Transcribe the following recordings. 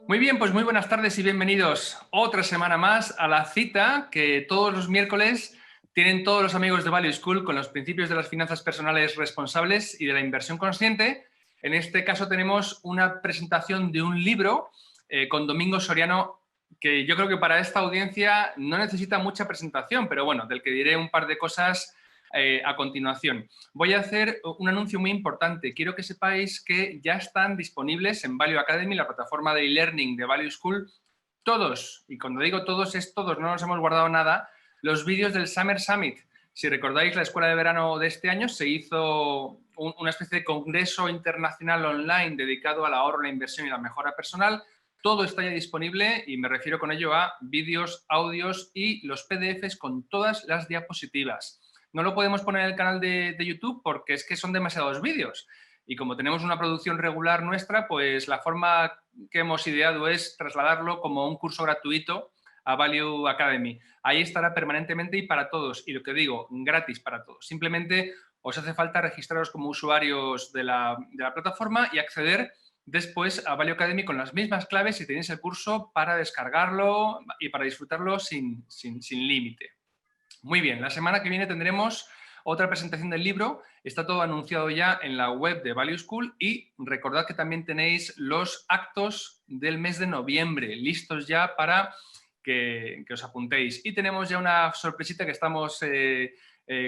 Muy bien, pues muy buenas tardes y bienvenidos otra semana más a la cita que todos los miércoles tienen todos los amigos de Value School con los principios de las finanzas personales responsables y de la inversión consciente. En este caso tenemos una presentación de un libro con Domingo Soriano que yo creo que para esta audiencia no necesita mucha presentación, pero bueno, del que diré un par de cosas a continuación. Voy a hacer un anuncio muy importante. Quiero que sepáis que ya están disponibles en Value Academy, la plataforma de e-learning de Value School, todos, y cuando digo todos es todos, no nos hemos guardado nada, los vídeos del Summer Summit. Si recordáis, la escuela de verano de este año se hizo una especie de congreso internacional online dedicado al ahorro, la inversión y la mejora personal. Todo está ya disponible y me refiero con ello a vídeos, audios y los PDFs con todas las diapositivas. No lo podemos poner en el canal de YouTube porque es que son demasiados vídeos. Y como tenemos una producción regular nuestra, pues la forma que hemos ideado es trasladarlo como un curso gratuito a Value Academy. Ahí estará permanentemente y para todos. Y lo que digo, gratis para todos. Simplemente os hace falta registraros como usuarios de la plataforma y acceder después a Value Academy con las mismas claves si tenéis el curso para descargarlo y para disfrutarlo sin límite. Muy bien, la semana que viene tendremos otra presentación del libro. Está todo anunciado ya en la web de Value School y recordad que también tenéis los actos del mes de noviembre listos ya para que os apuntéis. Y tenemos ya una sorpresita que estamos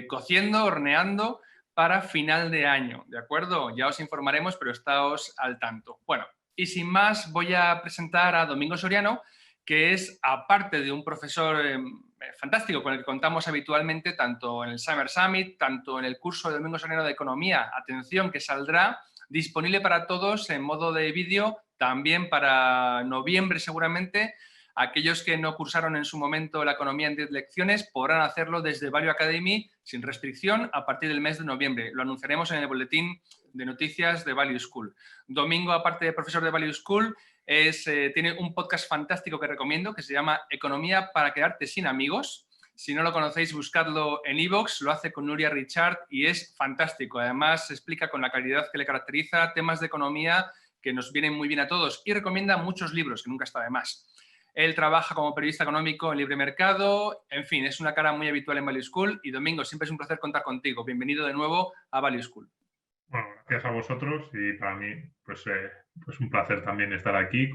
cociendo, horneando para final de año, ¿de acuerdo? Ya os informaremos, pero estáos al tanto. Bueno, y sin más voy a presentar a Domingo Soriano, que es, aparte de un profesor fantástico con el que contamos habitualmente, tanto en el Summer Summit, tanto en el curso de Domingo Soriano de Economía, atención, que saldrá disponible para todos en modo de vídeo, también para noviembre seguramente. Aquellos que no cursaron en su momento la economía en 10 lecciones podrán hacerlo desde Value Academy sin restricción a partir del mes de noviembre. Lo anunciaremos en el boletín de noticias de Value School. Domingo, aparte de profesor de Value School, tiene un podcast fantástico que recomiendo que se llama Economía para quedarte sin amigos. Si no lo conocéis, buscadlo en iVoox, lo hace con Nuria Richard y es fantástico. Además, se explica con la calidad que le caracteriza temas de economía que nos vienen muy bien a todos y recomienda muchos libros, que nunca está de más. Él trabaja como periodista económico en Libre Mercado, en fin, es una cara muy habitual en Value School. Y Domingo, siempre es un placer contar contigo. Bienvenido de nuevo a Value School. Bueno, gracias a vosotros y para mí, pues un placer también estar aquí.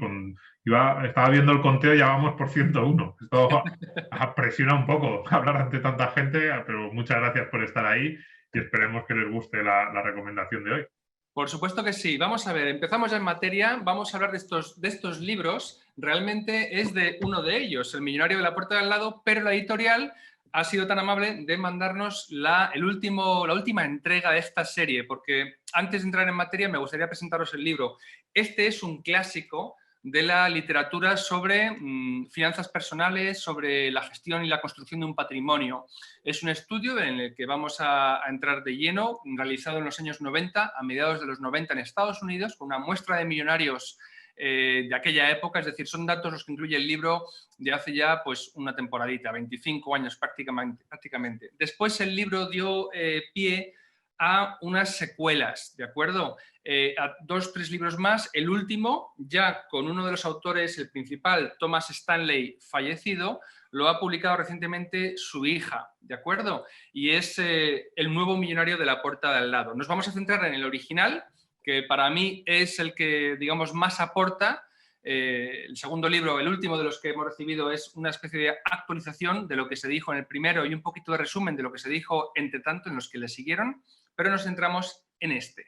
Estaba viendo el conteo, ya vamos por 101. Esto presiona un poco hablar ante tanta gente, pero muchas gracias por estar ahí y esperemos que les guste la recomendación de hoy. Por supuesto que sí. Vamos a ver, empezamos ya en materia. Vamos a hablar de estos libros. Realmente es de uno de ellos, El millonario de la puerta de al lado, pero la editorial ha sido tan amable de mandarnos la última entrega de esta serie, porque antes de entrar en materia me gustaría presentaros el libro. Este es un clásico de la literatura sobre finanzas personales, sobre la gestión y la construcción de un patrimonio. Es un estudio en el que vamos a entrar de lleno, realizado en los años 90, a mediados de los 90 en Estados Unidos, con una muestra de millonarios de aquella época, es decir, son datos los que incluye el libro de hace ya pues una temporadita, 25 años prácticamente. Después el libro dio pie a unas secuelas, ¿de acuerdo? A 2 o 3 libros más. El último, ya con uno de los autores, el principal, Thomas Stanley, fallecido, lo ha publicado recientemente su hija, ¿de acuerdo? Y es El nuevo millonario de la puerta de al lado. Nos vamos a centrar en el original, que para mí es el que, digamos, más aporta. El segundo libro, el último de los que hemos recibido, es una especie de actualización de lo que se dijo en el primero y un poquito de resumen de lo que se dijo entre tanto en los que le siguieron, pero nos centramos en este.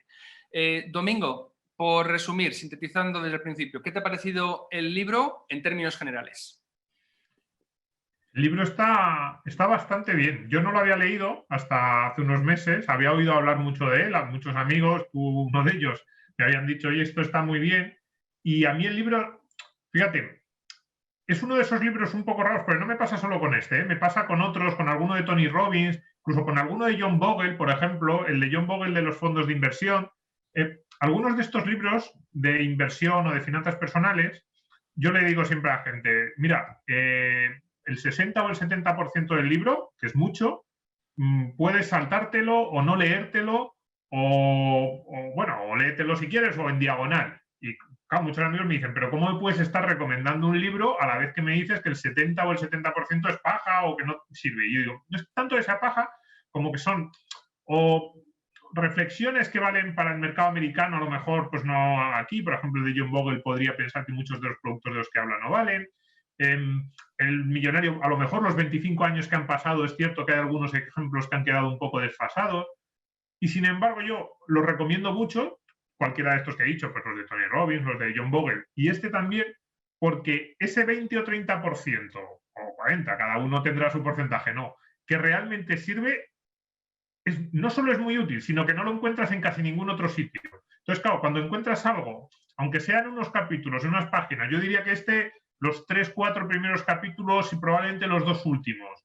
Domingo, por resumir, sintetizando desde el principio, ¿qué te ha parecido el libro en términos generales? El libro está bastante bien. Yo no lo había leído hasta hace unos meses, había oído hablar mucho de él, a muchos amigos, uno de ellos me habían dicho, oye, esto está muy bien. Y a mí el libro, fíjate, es uno de esos libros un poco raros, pero no me pasa solo con este, me pasa con otros, con alguno de Tony Robbins, incluso con alguno de John Bogle, por ejemplo, el de John Bogle de los fondos de inversión. Algunos de estos libros de inversión o de finanzas personales, yo le digo siempre a la gente, mira, el 60 o el 70% del libro, que es mucho, puedes saltártelo o no leértelo, o léetelo si quieres o en diagonal. Y claro, muchos amigos me dicen, pero ¿cómo me puedes estar recomendando un libro a la vez que me dices que el 70 o el 70% es paja o que no sirve? Y yo digo, no es tanto esa paja como que son o reflexiones que valen para el mercado americano, a lo mejor pues no aquí. Por ejemplo, el de John Bogle podría pensar que muchos de los productos de los que habla no valen. El millonario, a lo mejor los 25 años que han pasado, es cierto que hay algunos ejemplos que han quedado un poco desfasados, y sin embargo yo los recomiendo mucho, cualquiera de estos que he dicho, pues los de Tony Robbins, los de John Bogle, y este también, porque ese 20 o 30%, o 40%, cada uno tendrá su porcentaje, no, que realmente sirve, no solo es muy útil, sino que no lo encuentras en casi ningún otro sitio. Entonces, claro, cuando encuentras algo, aunque sean unos capítulos, en unas páginas, yo diría que los 3, 4 primeros capítulos y probablemente los 2 últimos,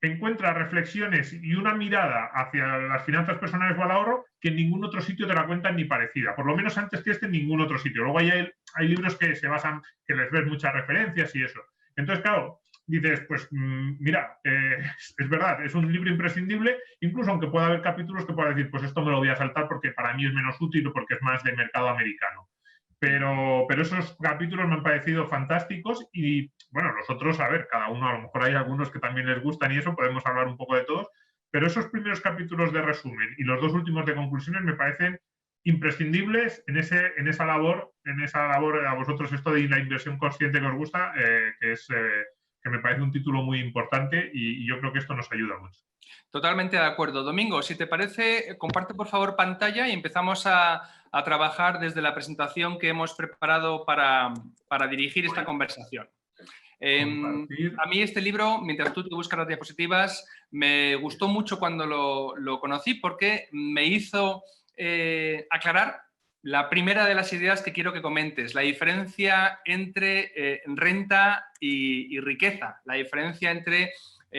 encuentra reflexiones y una mirada hacia las finanzas personales o al ahorro que en ningún otro sitio te la cuentan ni parecida, por lo menos antes que en ningún otro sitio. Luego hay libros que se basan, que les ves muchas referencias y eso. Entonces, claro, dices, pues mira, es verdad, es un libro imprescindible, incluso aunque pueda haber capítulos que pueda decir, pues esto me lo voy a saltar porque para mí es menos útil o porque es más de mercado americano. Pero esos capítulos me han parecido fantásticos y, bueno, los otros, a ver, cada uno, a lo mejor hay algunos que también les gustan y eso, podemos hablar un poco de todos, pero esos primeros capítulos de resumen y los 2 últimos de conclusiones me parecen imprescindibles en esa labor, a vosotros esto de la inversión consciente que os gusta, que me parece un título muy importante y yo creo que esto nos ayuda mucho. Totalmente de acuerdo. Domingo, si te parece, comparte por favor pantalla y empezamos a trabajar desde la presentación que hemos preparado para dirigir esta conversación. A mí este libro, mientras tú te buscas las diapositivas, me gustó mucho cuando lo conocí porque me hizo aclarar la primera de las ideas que quiero que comentes, la diferencia entre renta y riqueza, la diferencia entre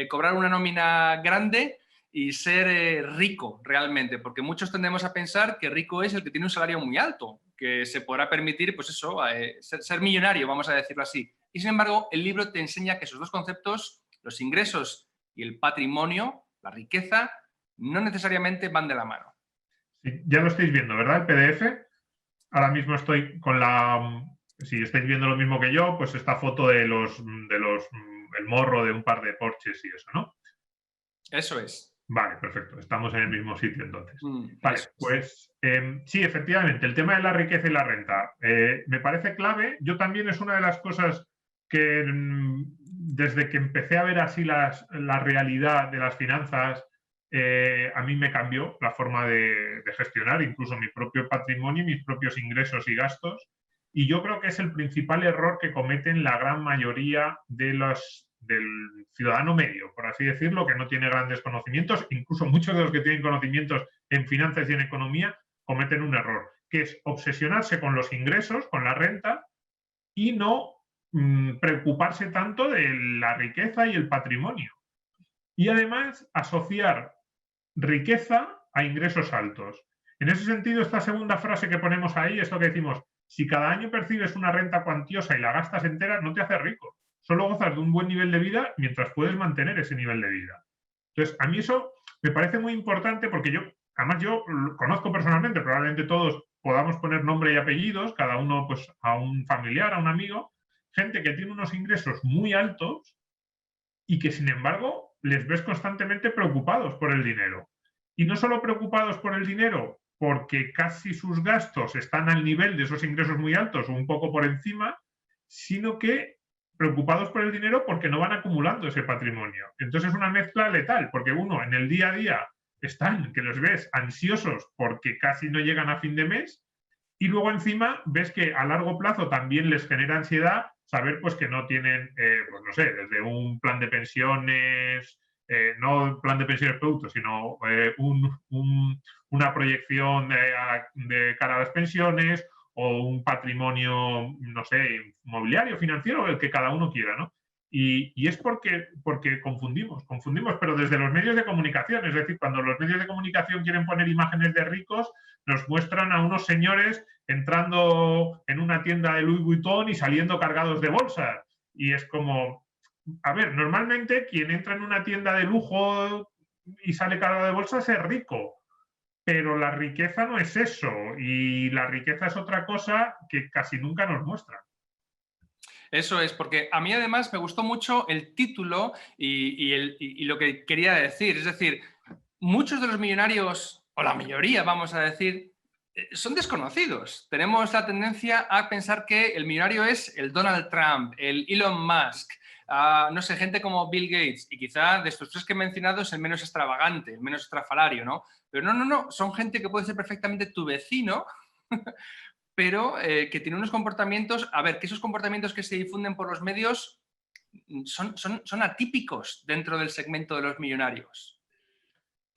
cobrar una nómina grande y ser rico realmente, porque muchos tendemos a pensar que rico es el que tiene un salario muy alto, que se podrá permitir, pues eso, ser millonario, vamos a decirlo así. Y sin embargo, el libro te enseña que esos dos conceptos, los ingresos y el patrimonio, la riqueza, no necesariamente van de la mano. Sí, ya lo estáis viendo, ¿verdad? El PDF. Ahora mismo estoy con si estáis viendo lo mismo que yo, pues esta foto el morro de un par de Porsches y eso, ¿no? Eso es. Vale, perfecto. Estamos en el mismo sitio entonces. Vale, pues sí, efectivamente, el tema de la riqueza y la renta me parece clave. Yo también es una de las cosas que desde que empecé a ver así la realidad de las finanzas, a mí me cambió la forma de gestionar incluso mi propio patrimonio, mis propios ingresos y gastos. Y yo creo que es el principal error que cometen la gran mayoría del ciudadano medio, por así decirlo, que no tiene grandes conocimientos. Incluso muchos de los que tienen conocimientos en finanzas y en economía cometen un error, que es obsesionarse con los ingresos, con la renta, y no preocuparse tanto de la riqueza y el patrimonio. Y además asociar riqueza a ingresos altos. En ese sentido, esta segunda frase que ponemos ahí es lo que decimos: si cada año percibes una renta cuantiosa y la gastas entera, no te haces rico. Solo gozas de un buen nivel de vida mientras puedes mantener ese nivel de vida. Entonces, a mí eso me parece muy importante porque además yo conozco personalmente, probablemente todos podamos poner nombre y apellidos, cada uno pues a un familiar, a un amigo, gente que tiene unos ingresos muy altos y que sin embargo les ves constantemente preocupados por el dinero. Y no solo preocupados por el dinero porque casi sus gastos están al nivel de esos ingresos muy altos o un poco por encima, sino que preocupados por el dinero porque no van acumulando ese patrimonio. Entonces es una mezcla letal, porque uno en el día a día están, que los ves ansiosos porque casi no llegan a fin de mes, y luego encima ves que a largo plazo también les genera ansiedad saber pues que no tienen, pues no sé, desde un plan de pensiones, no un plan de pensiones producto, sino una proyección de cara a las pensiones o un patrimonio, no sé, inmobiliario, financiero, el que cada uno quiera, ¿no? Y es porque confundimos, pero desde los medios de comunicación. Es decir, cuando los medios de comunicación quieren poner imágenes de ricos, nos muestran a unos señores entrando en una tienda de Louis Vuitton y saliendo cargados de bolsas. Y es como, a ver, normalmente quien entra en una tienda de lujo y sale cargado de bolsas es rico. pero la riqueza no es eso, y la riqueza es otra cosa que casi nunca nos muestra. Eso es, porque a mí además me gustó mucho el título y lo que quería decir. Es decir, muchos de los millonarios, o la mayoría, vamos a decir, son desconocidos. Tenemos la tendencia a pensar que el millonario es el Donald Trump, el Elon Musk, no sé, gente como Bill Gates, y quizá de estos tres que he mencionado es el menos extravagante, el menos estrafalario, ¿no? Pero no, son gente que puede ser perfectamente tu vecino, pero que tiene unos comportamientos, a ver, que esos comportamientos que se difunden por los medios son atípicos dentro del segmento de los millonarios.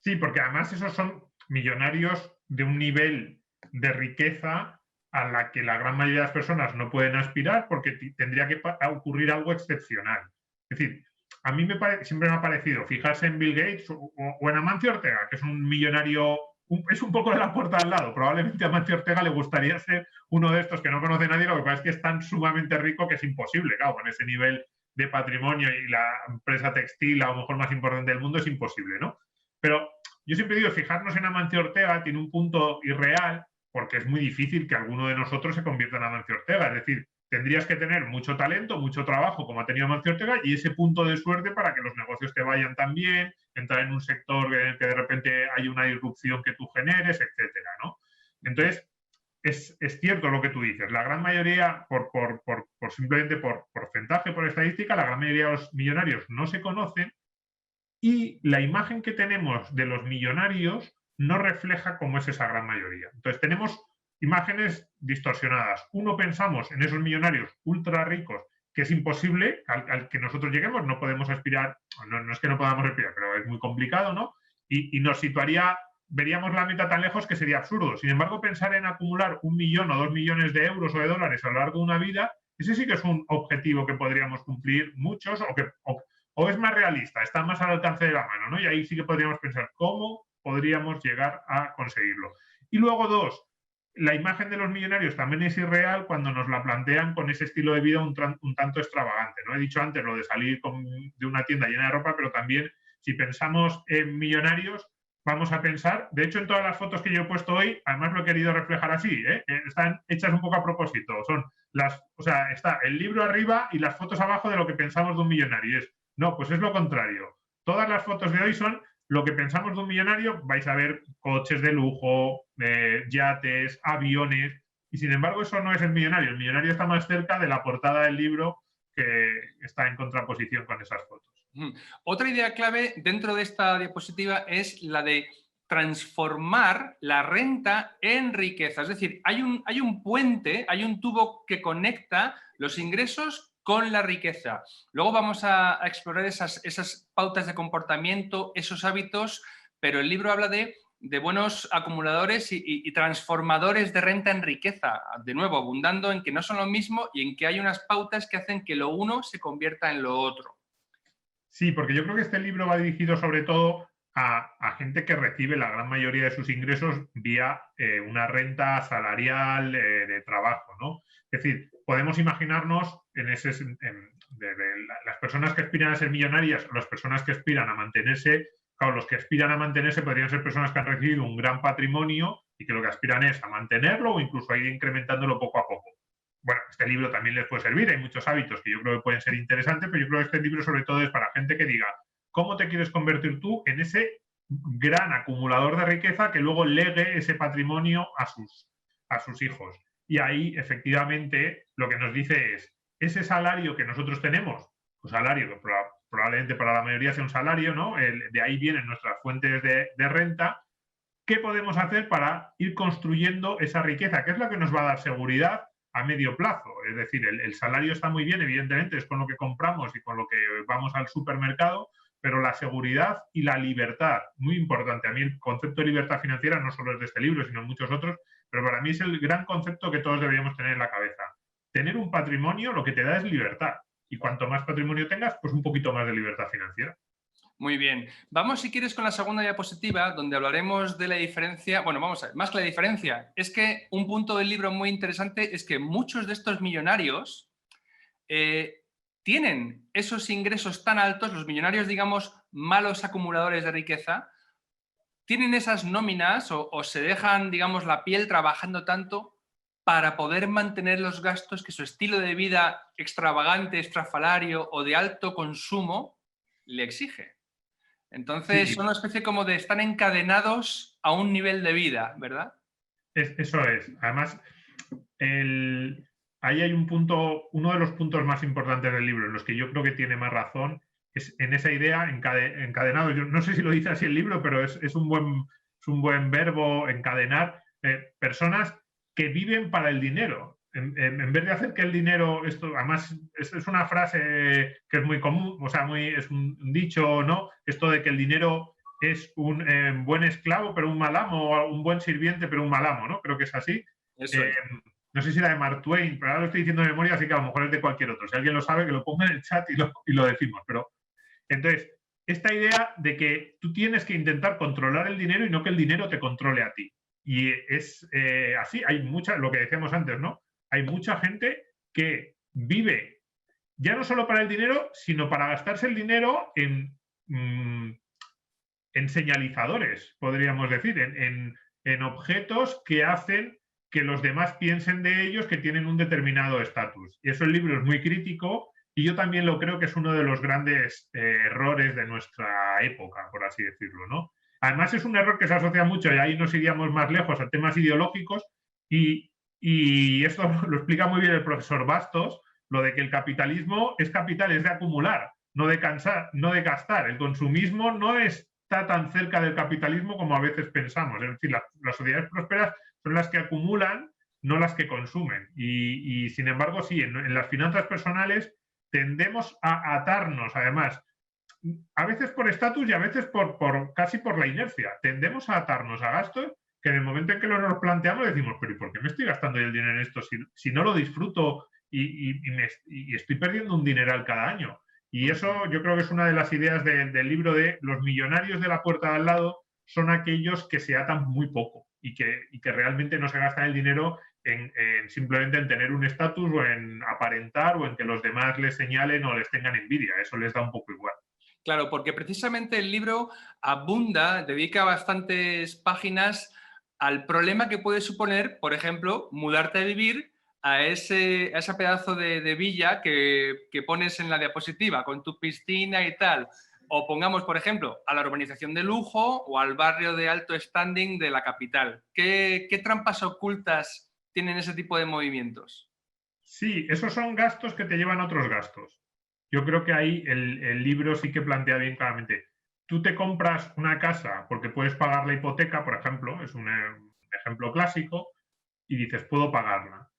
Sí, porque además esos son millonarios de un nivel de riqueza a la que la gran mayoría de las personas no pueden aspirar porque tendría que ocurrir algo excepcional. Es decir, a mí siempre me ha parecido fijarse en Bill Gates o en Amancio Ortega, que es un millonario, es un poco de la puerta al lado. Probablemente a Amancio Ortega le gustaría ser uno de estos que no conoce nadie, lo que pasa es que es tan sumamente rico que es imposible, claro, con ese nivel de patrimonio y la empresa textil a lo mejor más importante del mundo es imposible, ¿no? Pero yo siempre digo, fijarnos en Amancio Ortega tiene un punto irreal porque es muy difícil que alguno de nosotros se convierta en Amancio Ortega. Es decir, tendrías que tener mucho talento, mucho trabajo, como ha tenido Amancio Ortega, y ese punto de suerte para que los negocios te vayan tan bien, entrar en un sector en el que de repente hay una disrupción que tú generes, etcétera, ¿no? Entonces, es cierto lo que tú dices. La gran mayoría, simplemente por porcentaje, por estadística, la gran mayoría de los millonarios no se conocen y la imagen que tenemos de los millonarios no refleja cómo es esa gran mayoría. Entonces tenemos imágenes distorsionadas. Uno, pensamos en esos millonarios ultra ricos, que es imposible al que nosotros lleguemos, no podemos aspirar, no es que no podamos aspirar, pero es muy complicado, ¿no? Y nos situaría, veríamos la meta tan lejos que sería absurdo. Sin embargo, pensar en acumular 1 millón o 2 millones de euros o de dólares a lo largo de una vida, ese sí que es un objetivo que podríamos cumplir muchos o es más realista, está más al alcance de la mano, ¿no? Y ahí sí que podríamos pensar cómo podríamos llegar a conseguirlo. Y luego, dos, la imagen de los millonarios también es irreal cuando nos la plantean con ese estilo de vida un tanto extravagante, ¿no? He dicho antes lo de salir de una tienda llena de ropa, pero también si pensamos en millonarios, vamos a pensar, de hecho en todas las fotos que yo he puesto hoy, además lo he querido reflejar así, están hechas un poco a propósito, o sea, está el libro arriba y las fotos abajo de lo que pensamos de un millonario. No, pues es lo contrario. Todas las fotos de hoy son lo que pensamos de un millonario. Vais a ver coches de lujo, yates, aviones, y sin embargo eso no es el millonario. El millonario está más cerca de la portada del libro que está en contraposición con esas fotos. Otra idea clave dentro de esta diapositiva es la de transformar la renta en riqueza. Es decir, hay un puente, hay un tubo que conecta los ingresos con la riqueza. Luego vamos a explorar esas pautas de comportamiento, esos hábitos, pero el libro habla de buenos acumuladores y transformadores de renta en riqueza. De nuevo, abundando en que no son lo mismo y en que hay unas pautas que hacen que lo uno se convierta en lo otro. Sí, porque yo creo que este libro va dirigido sobre todo a gente que recibe la gran mayoría de sus ingresos vía una renta salarial de trabajo, ¿no? Es decir, podemos imaginarnos las personas que aspiran a ser millonarias o las personas que aspiran a mantenerse, claro, los que aspiran a mantenerse podrían ser personas que han recibido un gran patrimonio y que lo que aspiran es a mantenerlo o incluso a ir incrementándolo poco a poco. Bueno, este libro también les puede servir, hay muchos hábitos que yo creo que pueden ser interesantes, pero yo creo que este libro sobre todo es para gente que diga cómo te quieres convertir tú en ese gran acumulador de riqueza que luego legue ese patrimonio a sus hijos. Y ahí, efectivamente, lo que nos dice es, ese salario que nosotros tenemos, un salario que probablemente para la mayoría sea un salario, ¿no? De ahí vienen nuestras fuentes de renta. ¿Qué podemos hacer para ir construyendo esa riqueza? ¿Qué es lo que nos va a dar seguridad a medio plazo? Es decir, el salario está muy bien, evidentemente, es con lo que compramos y con lo que vamos al supermercado, pero la seguridad y la libertad, muy importante. A mí el concepto de libertad financiera no solo es de este libro, sino en muchos otros, pero para mí es el gran concepto que todos deberíamos tener en la cabeza. Tener un patrimonio lo que te da es libertad. Y cuanto más patrimonio tengas, pues un poquito más de libertad financiera. Muy bien. Vamos, si quieres, con la segunda diapositiva, donde hablaremos de la diferencia. Bueno, vamos a ver, más que la diferencia, es que un punto del libro muy interesante es que muchos de estos millonarios tienen esos ingresos tan altos, los millonarios, digamos, malos acumuladores de riqueza, tienen esas nóminas o se dejan, digamos, la piel trabajando tanto para poder mantener los gastos que su estilo de vida extravagante, estrafalario o de alto consumo le exige. Entonces, Sí, son una especie como de estar encadenados a un nivel de vida, ¿verdad? eso es. Además, ahí hay un punto, uno de los puntos más importantes del libro, en los que yo creo que tiene más razón, es en esa idea encadenado. Yo no sé si lo dice así el libro, pero es un buen verbo encadenar personas que viven para el dinero. En vez de hacer que el dinero, esto además es una frase que es muy común, o sea, es un dicho, ¿no? Esto de que el dinero es un buen esclavo, pero un mal amo, o un buen sirviente, pero un mal amo, ¿no? Creo que es así. Eso Eh, es. no sé si era de Mark Twain, pero ahora lo estoy diciendo de memoria, así que a lo mejor es de cualquier otro. Si alguien lo sabe, que lo ponga en el chat y lo decimos. Pero entonces, esta idea de que tú tienes que intentar controlar el dinero y no que el dinero te controle a ti. Y es así, hay mucha, lo que decíamos antes, ¿no? Hay mucha gente que vive ya no solo para el dinero, sino para gastarse el dinero en señalizadores, podríamos decir, en objetos que hacen que los demás piensen de ellos que tienen un determinado estatus. Y eso el libro es muy crítico y yo también lo creo que es uno de los grandes errores de nuestra época, por así decirlo, ¿no? Además es un error que se asocia mucho, y ahí nos iríamos más lejos, a temas ideológicos y esto lo explica muy bien el profesor Bastos, lo de que el capitalismo es capital, es de acumular, no de cansar, no de gastar. El consumismo no está tan cerca del capitalismo como a veces pensamos. Es decir, las sociedades prósperas son las que acumulan, no las que consumen. Y sin embargo, sí, en las finanzas personales tendemos a atarnos, además, a veces por estatus y a veces casi por la inercia. Tendemos a atarnos a gastos que en el momento en que nos planteamos decimos, pero ¿y por qué me estoy gastando el dinero en esto si no lo disfruto y estoy perdiendo un dineral cada año? Y eso yo creo que es una de las ideas del libro de los millonarios de la puerta de al lado son aquellos que se atan muy poco y que realmente no se gastan el dinero simplemente en tener un estatus o en aparentar o en que los demás les señalen o les tengan envidia. Eso les da un poco igual. Claro, porque precisamente el libro abunda, dedica bastantes páginas al problema que puede suponer, por ejemplo, mudarte a vivir a ese pedazo de villa que pones en la diapositiva, con tu piscina y tal. O pongamos, por ejemplo, a la urbanización de lujo o al barrio de alto standing de la capital. ¿Qué trampas ocultas tienen ese tipo de movimientos? Sí, esos son gastos que te llevan a otros gastos. Yo creo que ahí el libro sí que plantea bien claramente. Tú te compras una casa porque puedes pagar la hipoteca, por ejemplo, es un ejemplo clásico, y dices, puedo pagarla.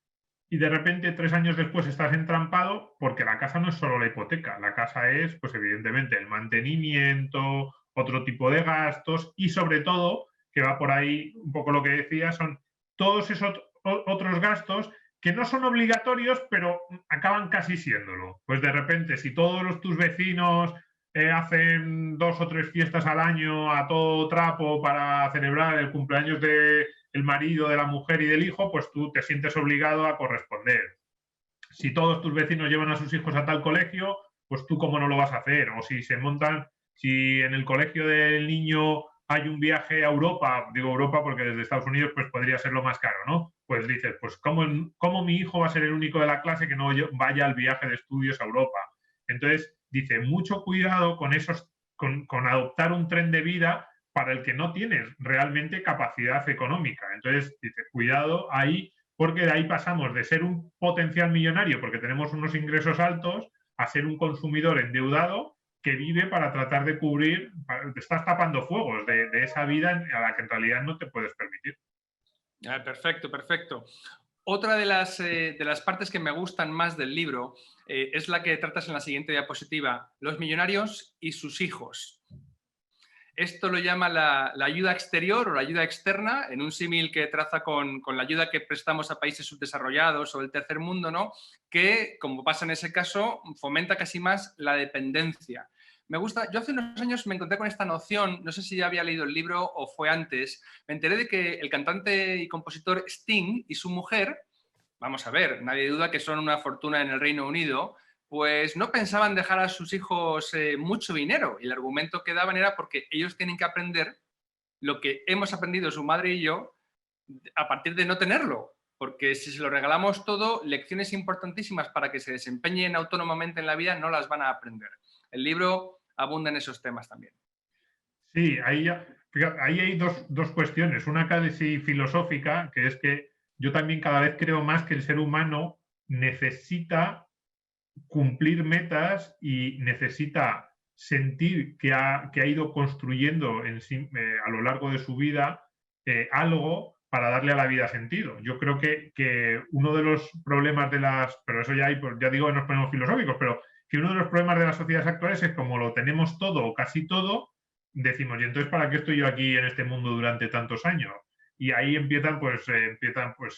Y de repente, 3 años después, estás entrampado porque la casa no es solo la hipoteca, la casa es, pues evidentemente, el mantenimiento, otro tipo de gastos y sobre todo, que va por ahí un poco lo que decía, son todos esos otros gastos que no son obligatorios, pero acaban casi siéndolo. Pues de repente, si todos tus vecinos hacen 2 o 3 fiestas al año a todo trapo para celebrar el cumpleaños de el marido, de la mujer y del hijo, pues tú te sientes obligado a corresponder. Si todos tus vecinos llevan a sus hijos a tal colegio, pues tú cómo no lo vas a hacer. O si en el colegio del niño hay un viaje a Europa, digo Europa porque desde Estados Unidos pues podría ser lo más caro, ¿no? Pues dices, pues ¿cómo mi hijo va a ser el único de la clase que no vaya al viaje de estudios a Europa? Entonces, dice, mucho cuidado con adoptar un tren de vida para el que no tienes realmente capacidad económica. Entonces, dice, cuidado ahí, porque de ahí pasamos de ser un potencial millonario porque tenemos unos ingresos altos a ser un consumidor endeudado que vive para tratar de cubrir, te estás tapando fuegos de esa vida a la que en realidad no te puedes permitir. Ah, perfecto, perfecto. Otra de las partes que me gustan más del libro es la que tratas en la siguiente diapositiva, los millonarios y sus hijos. Esto lo llama la ayuda exterior o la ayuda externa, en un símil que traza con la ayuda que prestamos a países subdesarrollados o el tercer mundo, ¿no? Que, como pasa en ese caso, fomenta casi más la dependencia. Me gusta, yo hace unos años me encontré con esta noción, no sé si ya había leído el libro o fue antes, me enteré de que el cantante y compositor Sting y su mujer, vamos a ver, nadie duda que son una fortuna en el Reino Unido, pues no pensaban dejar a sus hijos mucho dinero. Y el argumento que daban era porque ellos tienen que aprender lo que hemos aprendido su madre y yo a partir de no tenerlo. Porque si se lo regalamos todo, lecciones importantísimas para que se desempeñen autónomamente en la vida no las van a aprender. El libro abunda en esos temas también. Sí, fíjate, ahí hay dos cuestiones. Una casi filosófica, que es que yo también cada vez creo más que el ser humano necesita cumplir metas y necesita sentir que ha ido construyendo a lo largo de su vida algo para darle a la vida sentido. Yo creo que uno de los problemas pero eso ya digo que nos ponemos filosóficos, pero que uno de los problemas de las sociedades actuales es como lo tenemos todo o casi todo, decimos, ¿y entonces para qué estoy yo aquí en este mundo durante tantos años? Y ahí empiezan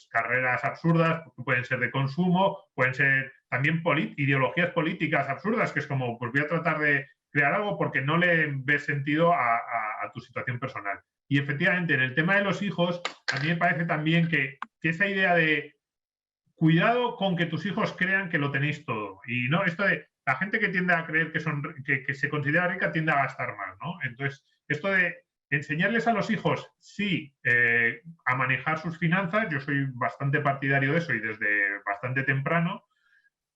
carreras absurdas, que pueden ser de consumo, pueden ser también ideologías políticas absurdas, que es como, pues voy a tratar de crear algo porque no le ves sentido a tu situación personal. Y efectivamente, en el tema de los hijos, a mí me parece también que esa idea de cuidado con que tus hijos crean que lo tenéis todo. Y no, esto de la gente que tiende a creer que se considera rica tiende a gastar más, ¿no? Entonces, esto de enseñarles a los hijos, sí, a manejar sus finanzas, yo soy bastante partidario de eso y desde bastante temprano,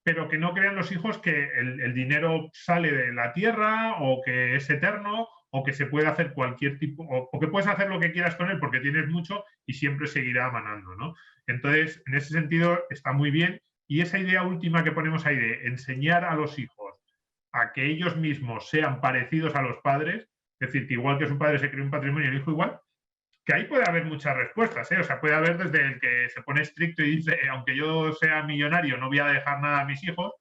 pero que no crean los hijos que el dinero sale de la tierra o que es eterno o que se puede hacer cualquier tipo, o que puedes hacer lo que quieras con él porque tienes mucho y siempre seguirá manando, ¿no? Entonces, en ese sentido, está muy bien. Y esa idea última que ponemos ahí de enseñar a los hijos a que ellos mismos sean parecidos a los padres, es decir, que igual que su padre se crea un patrimonio, el hijo igual, que ahí puede haber muchas respuestas, ¿eh? O sea, puede haber desde el que se pone estricto y dice, aunque yo sea millonario, no voy a dejar nada a mis hijos.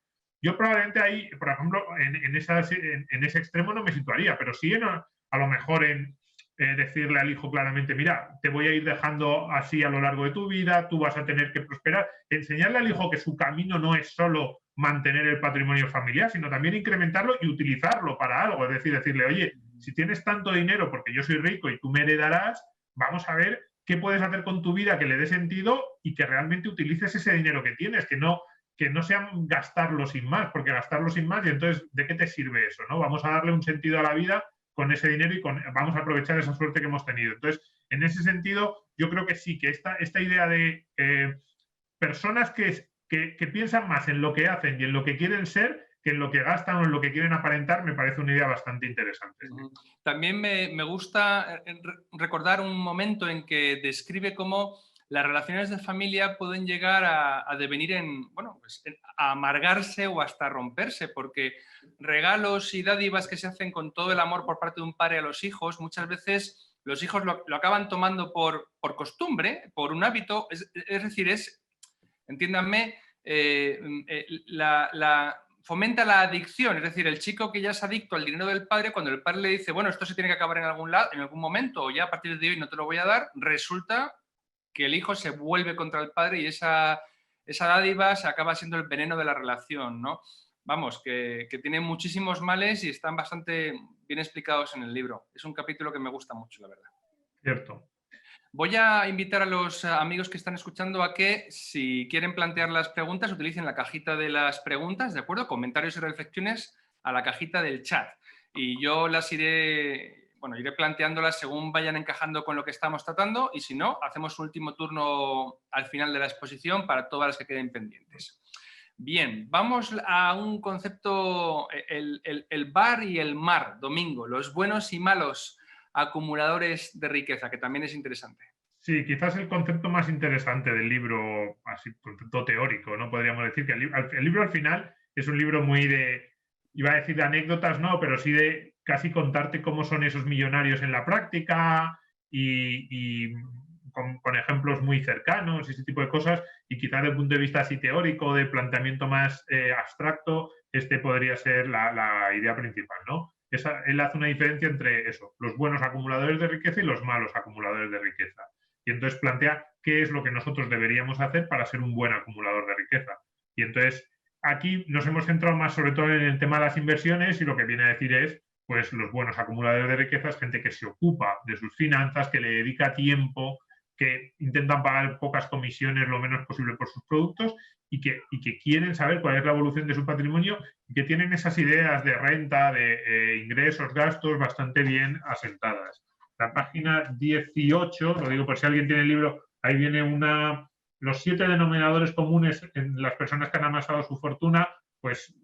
Yo probablemente ahí, por ejemplo, en ese extremo no me situaría, pero sí a lo mejor en decirle al hijo claramente, mira, te voy a ir dejando así a lo largo de tu vida, tú vas a tener que prosperar. Enseñarle al hijo que su camino no es solo mantener el patrimonio familiar, sino también incrementarlo y utilizarlo para algo. Es decir, decirle, oye, si tienes tanto dinero porque yo soy rico y tú me heredarás, vamos a ver qué puedes hacer con tu vida que le dé sentido y que realmente utilices ese dinero que tienes, que no sean gastarlo sin más, porque gastarlo sin más, y entonces, ¿de qué te sirve eso? ¿No? Vamos a darle un sentido a la vida con ese dinero y vamos a aprovechar esa suerte que hemos tenido. Entonces, en ese sentido, yo creo que sí, que esta idea de personas que piensan más en lo que hacen y en lo que quieren ser que en lo que gastan o en lo que quieren aparentar, me parece una idea bastante interesante. También me gusta recordar un momento en que describe cómo las relaciones de familia pueden llegar a devenir a amargarse o hasta romperse, porque regalos y dádivas que se hacen con todo el amor por parte de un padre a los hijos, muchas veces los hijos lo acaban tomando por costumbre, por un hábito, es decir, entiéndanme, fomenta la adicción, es decir, el chico que ya es adicto al dinero del padre, cuando el padre le dice, bueno, esto se tiene que acabar en algún lado, en algún momento, o ya a partir de hoy no te lo voy a dar, resulta que el hijo se vuelve contra el padre y esa dádiva se acaba siendo el veneno de la relación, ¿no? Vamos, que tiene muchísimos males y están bastante bien explicados en el libro. Es un capítulo que me gusta mucho, la verdad. Cierto. Voy a invitar a los amigos que están escuchando a que, si quieren plantear las preguntas, utilicen la cajita de las preguntas, ¿de acuerdo? Comentarios y reflexiones a la cajita del chat. Y yo las iré planteándolas según vayan encajando con lo que estamos tratando, y si no, hacemos un último turno al final de la exposición para todas las que queden pendientes. Bien, vamos a un concepto, el bar y el mar, Domingo, los buenos y malos acumuladores de riqueza, que también es interesante. Sí, quizás el concepto más interesante del libro, así concepto teórico, ¿no? Podríamos decir que el libro al final es un libro muy iba a decir de anécdotas, no, pero sí de casi contarte cómo son esos millonarios en la práctica y con ejemplos muy cercanos y ese tipo de cosas, y quizás desde el punto de vista así teórico, de planteamiento más abstracto, podría ser la idea principal, ¿no? Él hace una diferencia entre eso, los buenos acumuladores de riqueza y los malos acumuladores de riqueza. Y entonces plantea qué es lo que nosotros deberíamos hacer para ser un buen acumulador de riqueza. Y entonces aquí nos hemos centrado más sobre todo en el tema de las inversiones, y lo que viene a decir es, pues los buenos acumuladores de riqueza es gente que se ocupa de sus finanzas, que le dedica tiempo, que intentan pagar pocas comisiones lo menos posible por sus productos y que quieren saber cuál es la evolución de su patrimonio y que tienen esas ideas de renta, de ingresos, gastos bastante bien asentadas. la página 18, lo digo por si alguien tiene el libro, ahí viene los 7 denominadores comunes en las personas que han amasado su fortuna, pues,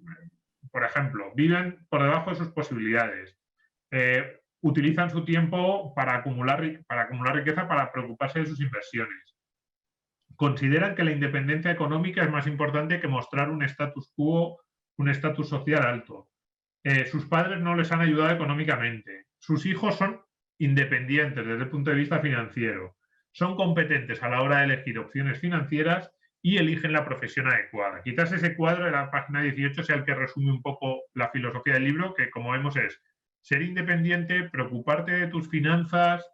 por ejemplo, viven por debajo de sus posibilidades, utilizan su tiempo para acumular riqueza, para preocuparse de sus inversiones. Consideran que la independencia económica es más importante que mostrar un status quo, un estatus social alto. Sus padres no les han ayudado económicamente. Sus hijos son independientes desde el punto de vista financiero. Son competentes a la hora de elegir opciones financieras y eligen la profesión adecuada. Quizás ese cuadro de la página 18 sea el que resume un poco la filosofía del libro, que como vemos es ser independiente, preocuparte de tus finanzas,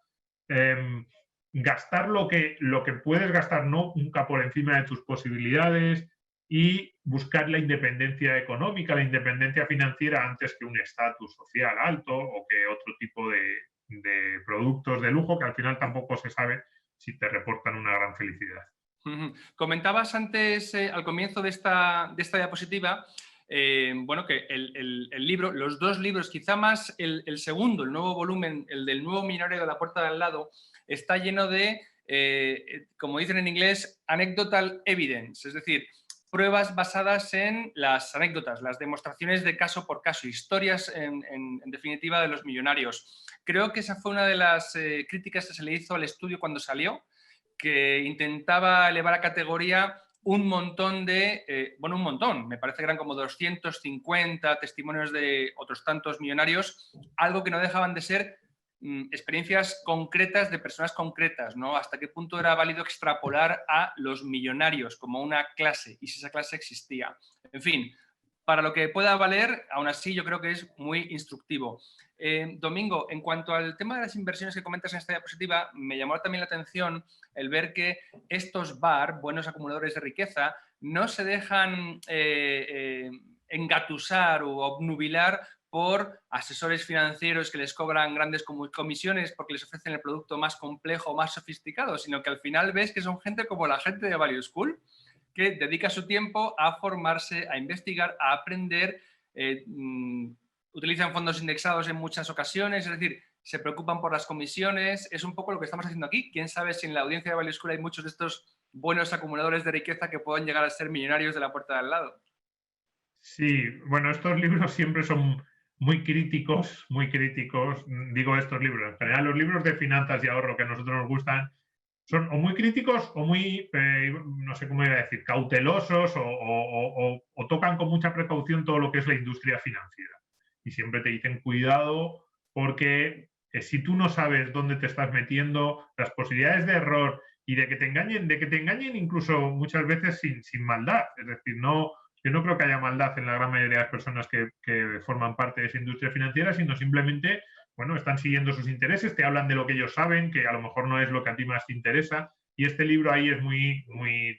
gastar lo que puedes gastar, no nunca por encima de tus posibilidades, y buscar la independencia económica, la independencia financiera antes que un estatus social alto o que otro tipo de productos de lujo que al final tampoco se sabe si te reportan una gran felicidad. Comentabas antes, al comienzo de esta diapositiva, bueno, que el libro, los dos libros, quizá más el segundo, el nuevo volumen, el del nuevo millonario de la puerta de al lado, está lleno de, como dicen en inglés, anecdotal evidence, es decir, pruebas basadas en las anécdotas, las demostraciones de caso por caso, historias en definitiva de los millonarios. Creo que esa fue una de las críticas que se le hizo al estudio cuando salió, que intentaba elevar a categoría un montón de, bueno, un montón, me parece que eran como 250 testimonios de otros tantos millonarios, algo que no dejaban de ser experiencias concretas de personas concretas, ¿no? Hasta qué punto era válido extrapolar a los millonarios como una clase y si esa clase existía. En fin, para lo que pueda valer, aún así yo creo que es muy instructivo. Domingo, en cuanto al tema de las inversiones que comentas en esta diapositiva, me llamó también la atención el ver que estos BAR, buenos acumuladores de riqueza, no se dejan engatusar o obnubilar por asesores financieros que les cobran grandes comisiones porque les ofrecen el producto más complejo, más sofisticado, sino que al final ves que son gente como la gente de Value School, que dedica su tiempo a formarse, a investigar, a aprender, utilizan fondos indexados en muchas ocasiones, es decir, se preocupan por las comisiones, es un poco lo que estamos haciendo aquí. Quién sabe si en la audiencia de Value School hay muchos de estos buenos acumuladores de riqueza que puedan llegar a ser millonarios de la puerta de al lado. Sí, bueno, estos libros siempre son muy críticos, digo estos libros, en general los libros de finanzas y ahorro que a nosotros nos gustan son o muy críticos o muy, no sé cómo iba a decir, cautelosos o tocan con mucha precaución todo lo que es la industria financiera. Y siempre te dicen cuidado porque si tú no sabes dónde te estás metiendo, las posibilidades de error y de que te engañen incluso muchas veces sin maldad. Es decir, yo no creo que haya maldad en la gran mayoría de las personas que forman parte de esa industria financiera, sino simplemente, bueno, están siguiendo sus intereses, te hablan de lo que ellos saben, que a lo mejor no es lo que a ti más te interesa. Y este libro ahí es muy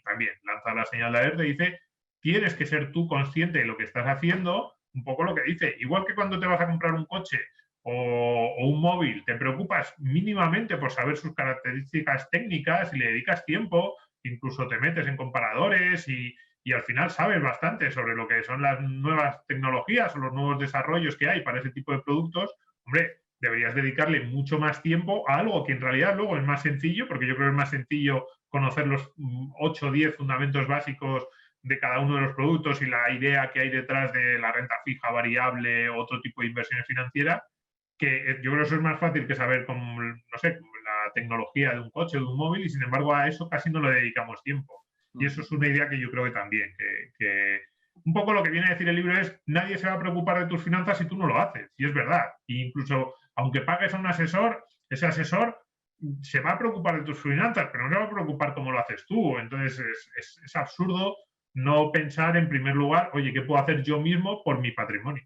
también, lanza la señal de alerta y dice, tienes que ser tú consciente de lo que estás haciendo, un poco lo que dice. Igual que cuando te vas a comprar un coche o un móvil, te preocupas mínimamente por saber sus características técnicas y le dedicas tiempo, incluso te metes en comparadores y al final sabes bastante sobre lo que son las nuevas tecnologías o los nuevos desarrollos que hay para ese tipo de productos, hombre, deberías dedicarle mucho más tiempo a algo que en realidad luego es más sencillo, porque yo creo que es más sencillo conocer los 8 o 10 fundamentos básicos de cada uno de los productos y la idea que hay detrás de la renta fija, variable, otro tipo de inversiones financieras, que yo creo que eso es más fácil que saber como, no sé, como la tecnología de un coche o de un móvil y sin embargo a eso casi no le dedicamos tiempo. Y eso es una idea que yo creo que también, que un poco lo que viene a decir el libro es nadie se va a preocupar de tus finanzas si tú no lo haces. Y es verdad. E incluso aunque pagues a un asesor, ese asesor se va a preocupar de tus finanzas, pero no se va a preocupar cómo lo haces tú. Entonces es absurdo no pensar en primer lugar, oye, ¿qué puedo hacer yo mismo por mi patrimonio?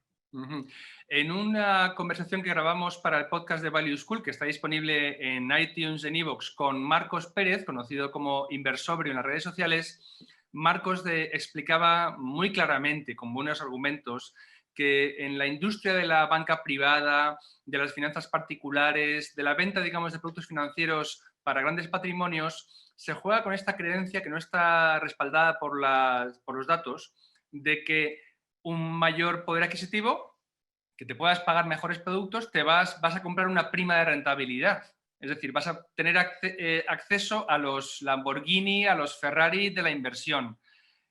En una conversación que grabamos para el podcast de Value School, que está disponible en iTunes, en iVoox, con Marcos Pérez, conocido como Inversobrio en las redes sociales, Marcos explicaba muy claramente, con buenos argumentos, que en la industria de la banca privada, de las finanzas particulares, de la venta, digamos, de productos financieros para grandes patrimonios, se juega con esta creencia que no está respaldada por los datos, de que un mayor poder adquisitivo que te puedas pagar mejores productos, vas a comprar una prima de rentabilidad. Es decir, vas a tener acceso a los Lamborghini, a los Ferrari de la inversión.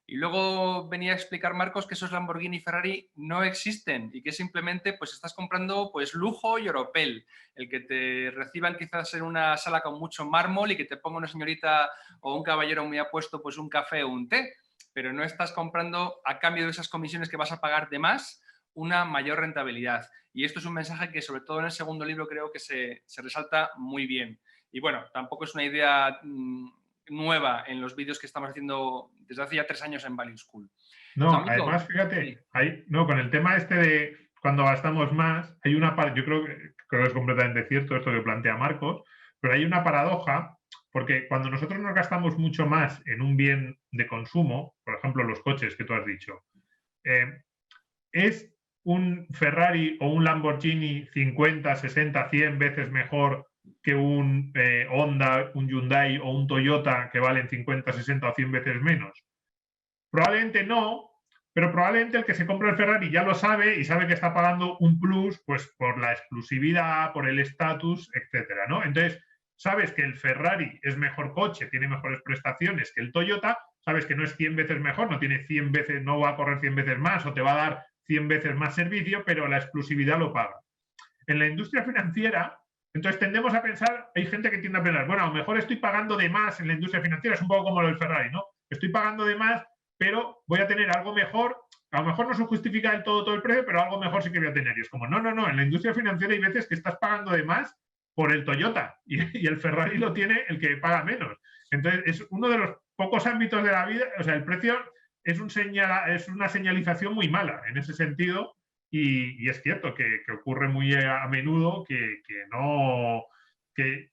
Y luego venía a explicar Marcos que esos Lamborghini y Ferrari no existen y que simplemente pues estás comprando pues lujo y oropel. El que te reciban quizás en una sala con mucho mármol y que te ponga una señorita o un caballero muy apuesto pues un café o un té, pero no estás comprando a cambio de esas comisiones que vas a pagar de más una mayor rentabilidad. Y esto es un mensaje que sobre todo en el segundo libro creo que se resalta muy bien. Y bueno, tampoco es una idea nueva en los vídeos que estamos haciendo desde hace ya 3 años en Value School. No, Domingo, además, sí. fíjate, no, con el tema este de cuando gastamos más, hay una parte, yo creo que es completamente cierto esto que plantea Marcos, pero hay una paradoja, porque cuando nosotros nos gastamos mucho más en un bien de consumo, por ejemplo, los coches que tú has dicho, ¿es un Ferrari o un Lamborghini 50, 60, 100 veces mejor que un Honda, un Hyundai o un Toyota que valen 50, 60 o 100 veces menos? Probablemente no, pero probablemente el que se compra el Ferrari ya lo sabe y sabe que está pagando un plus pues por la exclusividad, por el estatus, etcétera, ¿no? Entonces, sabes que el Ferrari es mejor coche, tiene mejores prestaciones que el Toyota, sabes que no es 100 veces mejor, no tiene 100 veces, no va a correr 100 veces más o te va a dar 100 veces más servicio, pero la exclusividad lo paga. En la industria financiera, entonces tendemos a pensar, hay gente que tiende a pensar, bueno, a lo mejor estoy pagando de más en la industria financiera, es un poco como lo del Ferrari, ¿no? Estoy pagando de más, pero voy a tener algo mejor, a lo mejor no se justifica del todo el precio, pero algo mejor sí que voy a tener. Y es como, no, en la industria financiera hay veces que estás pagando de más por el Toyota y el Ferrari lo tiene el que paga menos. Entonces, es uno de los pocos ámbitos de la vida, o sea, el precio es una señalización muy mala en ese sentido y es cierto que ocurre muy a menudo que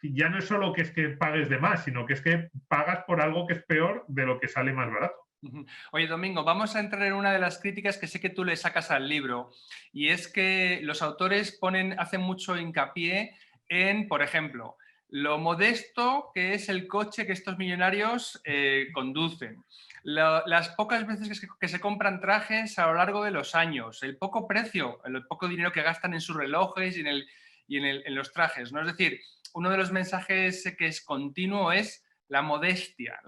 ya no es solo que es que pagues de más, sino que es que pagas por algo que es peor de lo que sale más barato. Oye, Domingo, vamos a entrar en una de las críticas que sé que tú le sacas al libro, y es que los autores hacen mucho hincapié en, por ejemplo, lo modesto que es el coche que estos millonarios conducen, las pocas veces que se compran trajes a lo largo de los años, el poco precio, el poco dinero que gastan en sus relojes en los trajes, ¿no? Es decir, uno de los mensajes que es continuo es la modestia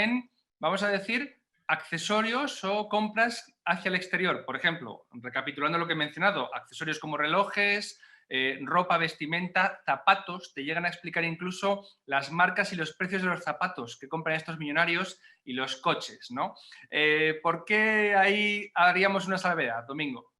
en, vamos a decir, accesorios o compras hacia el exterior. Por ejemplo, recapitulando lo que he mencionado, accesorios como relojes, ropa, vestimenta, zapatos, te llegan a explicar incluso las marcas y los precios de los zapatos que compran estos millonarios y los coches, ¿no? ¿Por qué ahí haríamos una salvedad, Domingo?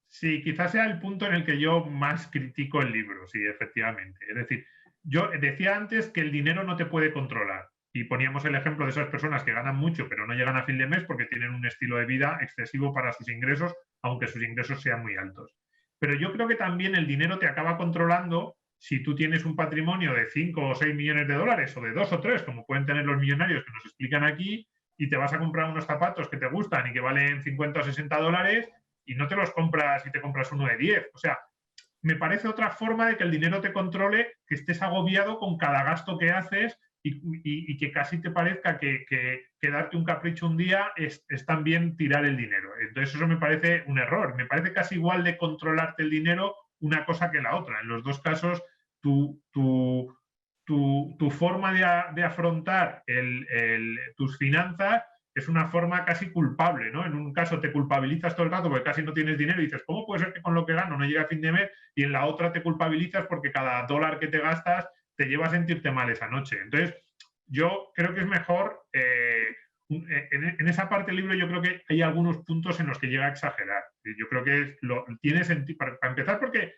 Sí, quizás sea el punto en el que yo más critico el libro, sí, efectivamente. Es decir, yo decía antes que el dinero no te puede controlar y poníamos el ejemplo de esas personas que ganan mucho pero no llegan a fin de mes porque tienen un estilo de vida excesivo para sus ingresos, aunque sus ingresos sean muy altos. Pero yo creo que también el dinero te acaba controlando si tú tienes un patrimonio de 5 o 6 millones de dólares o de 2 o 3, como pueden tener los millonarios que nos explican aquí, y te vas a comprar unos zapatos que te gustan y que valen 50 o 60 dólares y no te los compras y te compras uno de 10. O sea, me parece otra forma de que el dinero te controle, que estés agobiado con cada gasto que haces y que casi te parezca que darte un capricho un día es también tirar el dinero. Entonces eso me parece un error. Me parece casi igual de controlarte el dinero una cosa que la otra. En los dos casos, tu forma de afrontar tus finanzas es una forma casi culpable, ¿no? En un caso te culpabilizas todo el rato porque casi no tienes dinero y dices, ¿cómo puede ser que con lo que gano no llegue a fin de mes? Y en la otra te culpabilizas porque cada dólar que te gastas te lleva a sentirte mal esa noche. Entonces, yo creo que es mejor, en esa parte del libro yo creo que hay algunos puntos en los que llega a exagerar. Yo creo que tiene sentido, para empezar porque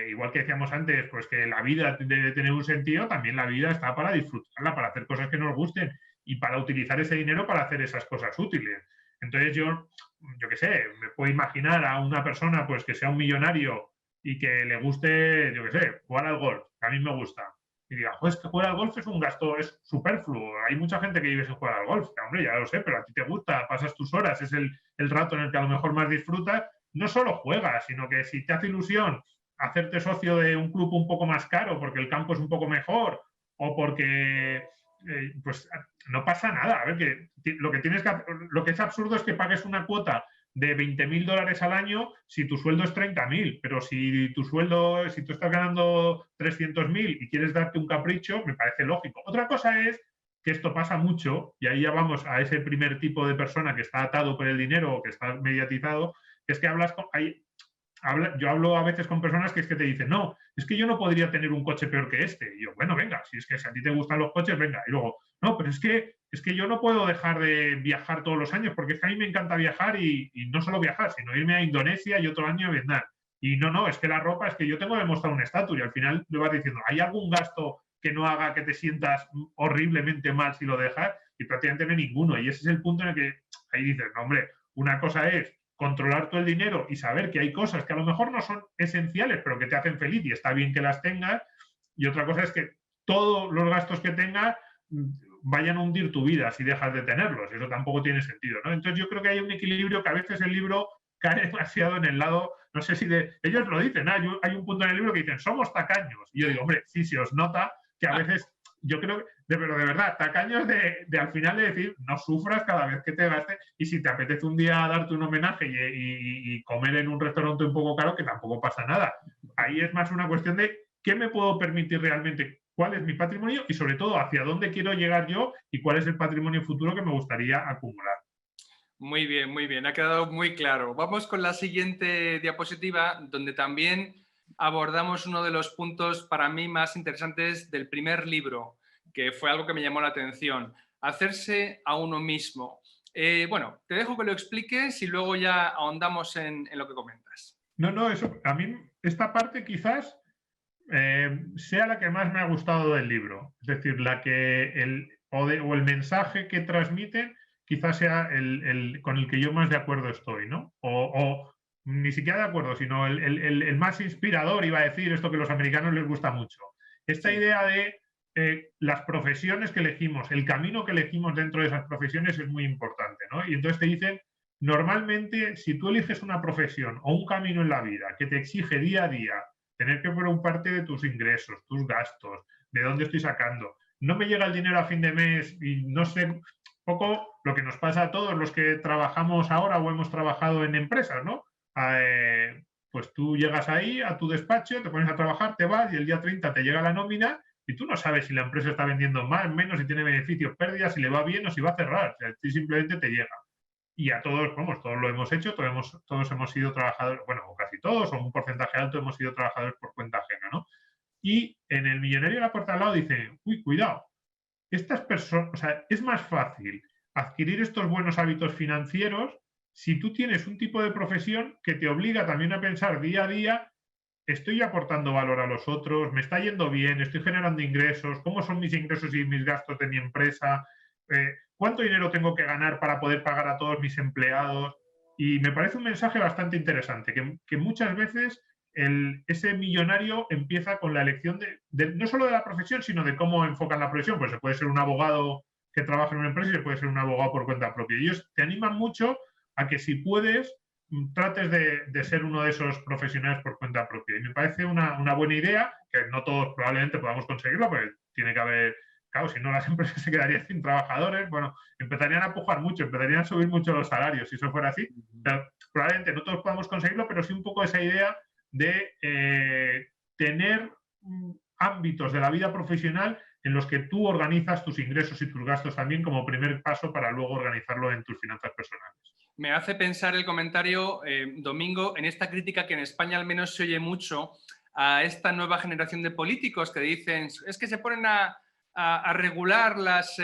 igual que decíamos antes, pues que la vida debe tener un sentido, también la vida está para disfrutarla, para hacer cosas que nos gusten y para utilizar ese dinero para hacer esas cosas útiles. Entonces yo qué sé, me puedo imaginar a una persona pues que sea un millonario y que le guste, yo qué sé, jugar al golf, que a mí me gusta. Y diga, pues que jugar al golf es un gasto, es superfluo. Hay mucha gente que vive sin jugar al golf. Que, hombre, ya lo sé, pero a ti te gusta, pasas tus horas, es el rato en el que a lo mejor más disfrutas. No solo juegas, sino que si te hace ilusión hacerte socio de un club un poco más caro porque el campo es un poco mejor o porque pues no pasa nada. A ver, lo que es absurdo es que pagues una cuota de 20.000 dólares al año si tu sueldo es 30.000, pero si tu sueldo, si tú estás ganando 300.000 y quieres darte un capricho, me parece lógico. Otra cosa es que esto pasa mucho, y ahí ya vamos a ese primer tipo de persona que está atado por el dinero o que está mediatizado, que es que yo hablo a veces con personas que es que te dicen, no, es que yo no podría tener un coche peor que este. Y yo, bueno, venga, si es que si a ti te gustan los coches, venga. Y luego, no, pero es que yo no puedo dejar de viajar todos los años, porque es que a mí me encanta viajar y no solo viajar, sino irme a Indonesia y otro año a Vietnam. Y no, es que la ropa, es que yo tengo que mostrar un estatus y al final le vas diciendo, ¿hay algún gasto que no haga que te sientas horriblemente mal si lo dejas? Y prácticamente no hay ninguno. Y ese es el punto en el que ahí dices, no, hombre, una cosa es controlar todo el dinero y saber que hay cosas que a lo mejor no son esenciales, pero que te hacen feliz y está bien que las tengas. Y otra cosa es que todos los gastos que tengas vayan a hundir tu vida si dejas de tenerlos. Eso tampoco tiene sentido, ¿no? Entonces yo creo que hay un equilibrio que a veces el libro cae demasiado en el lado, no sé si ellos lo dicen, hay un punto en el libro que dicen, somos tacaños. Y yo digo, hombre, sí se os nota que a veces, yo creo, pero de verdad, tacaños de al final de decir, no sufras cada vez que te gastes, y si te apetece un día darte un homenaje y comer en un restaurante un poco caro, que tampoco pasa nada. Ahí es más una cuestión de qué me puedo permitir realmente, cuál es mi patrimonio y sobre todo hacia dónde quiero llegar yo y cuál es el patrimonio futuro que me gustaría acumular. Muy bien, ha quedado muy claro. Vamos con la siguiente diapositiva, donde también abordamos uno de los puntos para mí más interesantes del primer libro, que fue algo que me llamó la atención, hacerse a uno mismo. Bueno, te dejo que lo expliques y luego ya ahondamos en lo que comentas. No, eso, a mí esta parte quizás sea la que más me ha gustado del libro. Es decir, la que o el mensaje que transmiten quizás sea con el que yo más de acuerdo estoy, ¿no? O ni siquiera de acuerdo, sino el más inspirador, iba a decir, esto que a los americanos les gusta mucho. Esta idea de las profesiones que elegimos, el camino que elegimos dentro de esas profesiones es muy importante, ¿no? Y entonces te dicen, normalmente, si tú eliges una profesión o un camino en la vida que te exige día a día tener que preocuparte de tus ingresos, tus gastos, de dónde estoy sacando. No me llega el dinero a fin de mes y no sé, poco lo que nos pasa a todos los que trabajamos ahora o hemos trabajado en empresas, ¿no? Pues tú llegas ahí a tu despacho, te pones a trabajar, te vas y el día 30 te llega la nómina y tú no sabes si la empresa está vendiendo más, menos, si tiene beneficios, pérdidas, si le va bien o si va a cerrar. O sea, simplemente te llega. Y a todos, vamos, todos lo hemos hecho, todos hemos sido trabajadores, bueno, o casi todos, o un porcentaje alto hemos sido trabajadores por cuenta ajena, ¿no? Y en el millonario de la puerta al lado dice, uy, cuidado, estas personas, o sea, es más fácil adquirir estos buenos hábitos financieros si tú tienes un tipo de profesión que te obliga también a pensar día a día, estoy aportando valor a los otros, me está yendo bien, estoy generando ingresos, cómo son mis ingresos y mis gastos de mi empresa, cuánto dinero tengo que ganar para poder pagar a todos mis empleados. Y me parece un mensaje bastante interesante, que muchas veces ese millonario empieza con la elección no solo de la profesión, sino de cómo enfocan la profesión. Pues se puede ser un abogado que trabaja en una empresa y se puede ser un abogado por cuenta propia. Y ellos te animan mucho a que si puedes, trates de ser uno de esos profesionales por cuenta propia. Y me parece una buena idea, que no todos probablemente podamos conseguirlo, porque tiene que haber, claro, si no las empresas se quedarían sin trabajadores, bueno, empezarían a pujar mucho, empezarían a subir mucho los salarios, si eso fuera así. Pero probablemente no todos podamos conseguirlo, pero sí un poco esa idea de tener ámbitos de la vida profesional en los que tú organizas tus ingresos y tus gastos también como primer paso para luego organizarlo en tus finanzas personales. Me hace pensar el comentario, Domingo, en esta crítica que en España al menos se oye mucho a esta nueva generación de políticos que dicen es que se ponen a regular las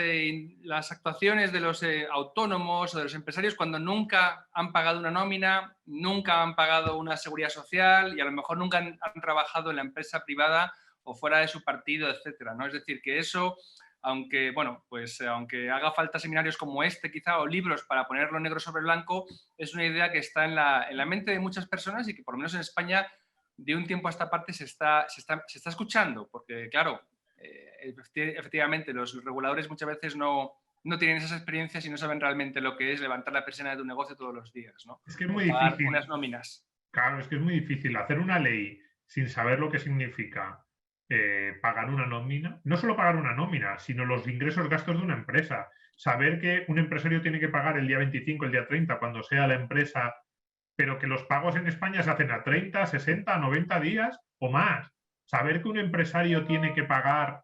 actuaciones de los autónomos o de los empresarios cuando nunca han pagado una nómina, nunca han pagado una seguridad social y a lo mejor nunca han trabajado en la empresa privada o fuera de su partido, etcétera, ¿no? Es decir, que eso, aunque, bueno, pues aunque haga falta seminarios como este quizá o libros para ponerlo negro sobre blanco, es una idea que está en la mente de muchas personas y que por lo menos en España de un tiempo a esta parte se está escuchando, porque claro, efectivamente los reguladores muchas veces no tienen esas experiencias y no saben realmente lo que es levantar la persiana de tu negocio todos los días, ¿no? Es que es muy difícil. Unas nóminas. Claro, es que es muy difícil hacer una ley sin saber lo que significa pagar una nómina. No solo pagar una nómina, sino los ingresos, gastos de una empresa. Saber que un empresario tiene que pagar el día 25, el día 30, cuando sea la empresa pero que los pagos en España se hacen a 30, 60, 90 días o más. Saber que un empresario tiene que pagar...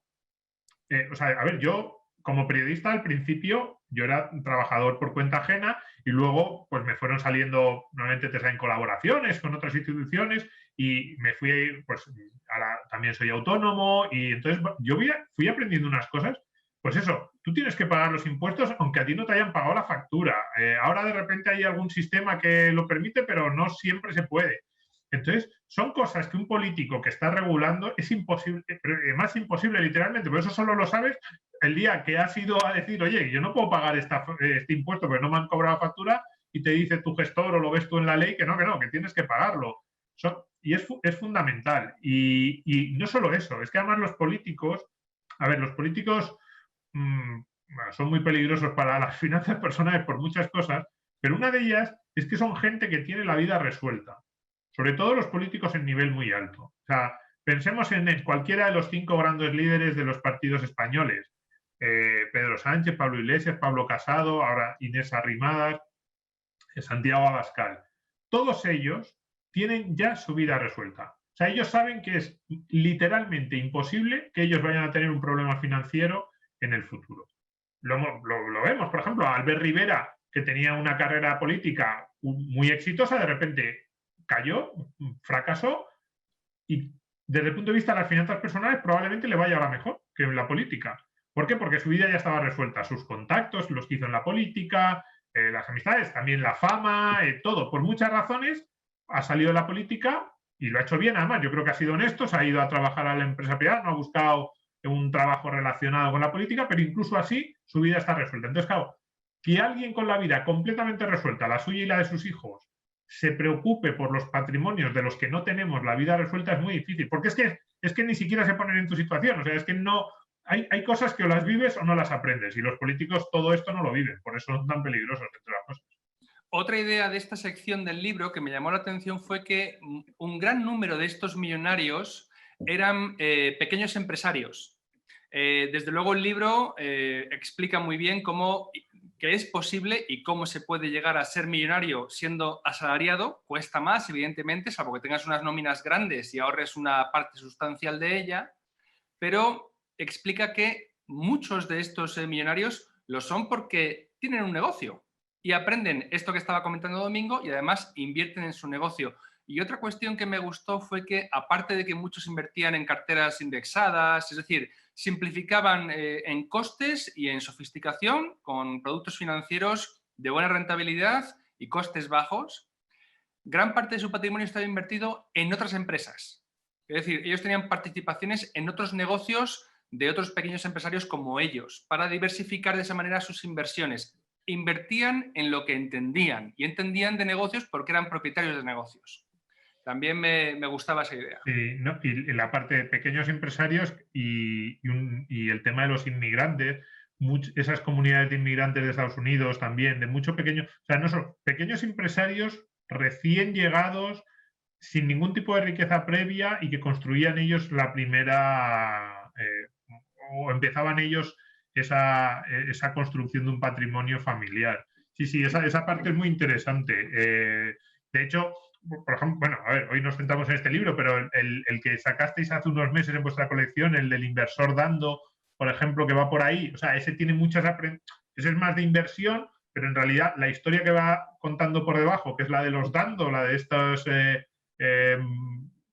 o sea, a ver, yo como periodista al principio yo era un trabajador por cuenta ajena y luego pues me fueron saliendo, normalmente te salen colaboraciones con otras instituciones y me fui, pues ahora también soy autónomo y entonces yo fui aprendiendo unas cosas. Pues eso, tú tienes que pagar los impuestos aunque a ti no te hayan pagado la factura. Ahora de repente hay algún sistema que lo permite, pero no siempre se puede. Entonces, son cosas que un político que está regulando es imposible, más imposible literalmente, por eso solo lo sabes el día que has ido a decir, oye, yo no puedo pagar este impuesto porque no me han cobrado factura y te dice tu gestor o lo ves tú en la ley que no, que tienes que pagarlo. Y es fundamental. Y no solo eso, es que además los políticos, a ver, los políticos bueno, son muy peligrosos para las finanzas personales por muchas cosas, pero una de ellas es que son gente que tiene la vida resuelta. Sobre todo los políticos en nivel muy alto. O sea, pensemos en cualquiera de los 5 grandes líderes de los partidos españoles. Pedro Sánchez, Pablo Iglesias, Pablo Casado, ahora Inés Arrimadas, Santiago Abascal. Todos ellos tienen ya su vida resuelta. O sea, ellos saben que es literalmente imposible que ellos vayan a tener un problema financiero en el futuro. Lo vemos, por ejemplo, a Albert Rivera, que tenía una carrera política muy exitosa, de repente cayó, fracasó y desde el punto de vista de las finanzas personales probablemente le vaya ahora mejor que en la política. ¿Por qué? Porque su vida ya estaba resuelta, sus contactos, los que hizo en la política, las amistades, también la fama, todo. Por muchas razones ha salido de la política y lo ha hecho bien, además. Yo creo que ha sido honesto, se ha ido a trabajar a la empresa privada, no ha buscado un trabajo relacionado con la política, pero incluso así su vida está resuelta. Entonces, claro, que alguien con la vida completamente resuelta, la suya y la de sus hijos, se preocupe por los patrimonios de los que no tenemos la vida resuelta es muy difícil, porque es que ni siquiera se ponen en tu situación, o sea, es que no, hay cosas que o las vives o no las aprendes, y los políticos todo esto no lo viven, por eso son tan peligrosos, entre las cosas. Otra idea de esta sección del libro que me llamó la atención fue que un gran número de estos millonarios eran pequeños empresarios. Desde luego el libro explica muy bien cómo que es posible y cómo se puede llegar a ser millonario siendo asalariado. Cuesta más, evidentemente, salvo que tengas unas nóminas grandes y ahorres una parte sustancial de ella, pero explica que muchos de estos millonarios lo son porque tienen un negocio y aprenden esto que estaba comentando Domingo y además invierten en su negocio. Y otra cuestión que me gustó fue que, aparte de que muchos invertían en carteras indexadas, es decir, simplificaban en costes y en sofisticación con productos financieros de buena rentabilidad y costes bajos, gran parte de su patrimonio estaba invertido en otras empresas. Es decir, ellos tenían participaciones en otros negocios de otros pequeños empresarios como ellos, para diversificar de esa manera sus inversiones. Invertían en lo que entendían y entendían de negocios porque eran propietarios de negocios. También me gustaba esa idea. Sí, no, y la parte de pequeños empresarios y el tema de los inmigrantes, esas comunidades de inmigrantes de Estados Unidos también, de mucho pequeño, o sea, no son pequeños empresarios recién llegados, sin ningún tipo de riqueza previa y que construían ellos la primera, o empezaban ellos esa construcción de un patrimonio familiar. Sí, sí, esa parte es muy interesante. De hecho, por ejemplo, bueno, a ver, hoy nos centramos en este libro, pero el que sacasteis hace unos meses en vuestra colección, el del inversor dando, por ejemplo, que va por ahí, o sea, ese tiene muchas ese es más de inversión, pero en realidad la historia que va contando por debajo, que es la de los dando, la de estos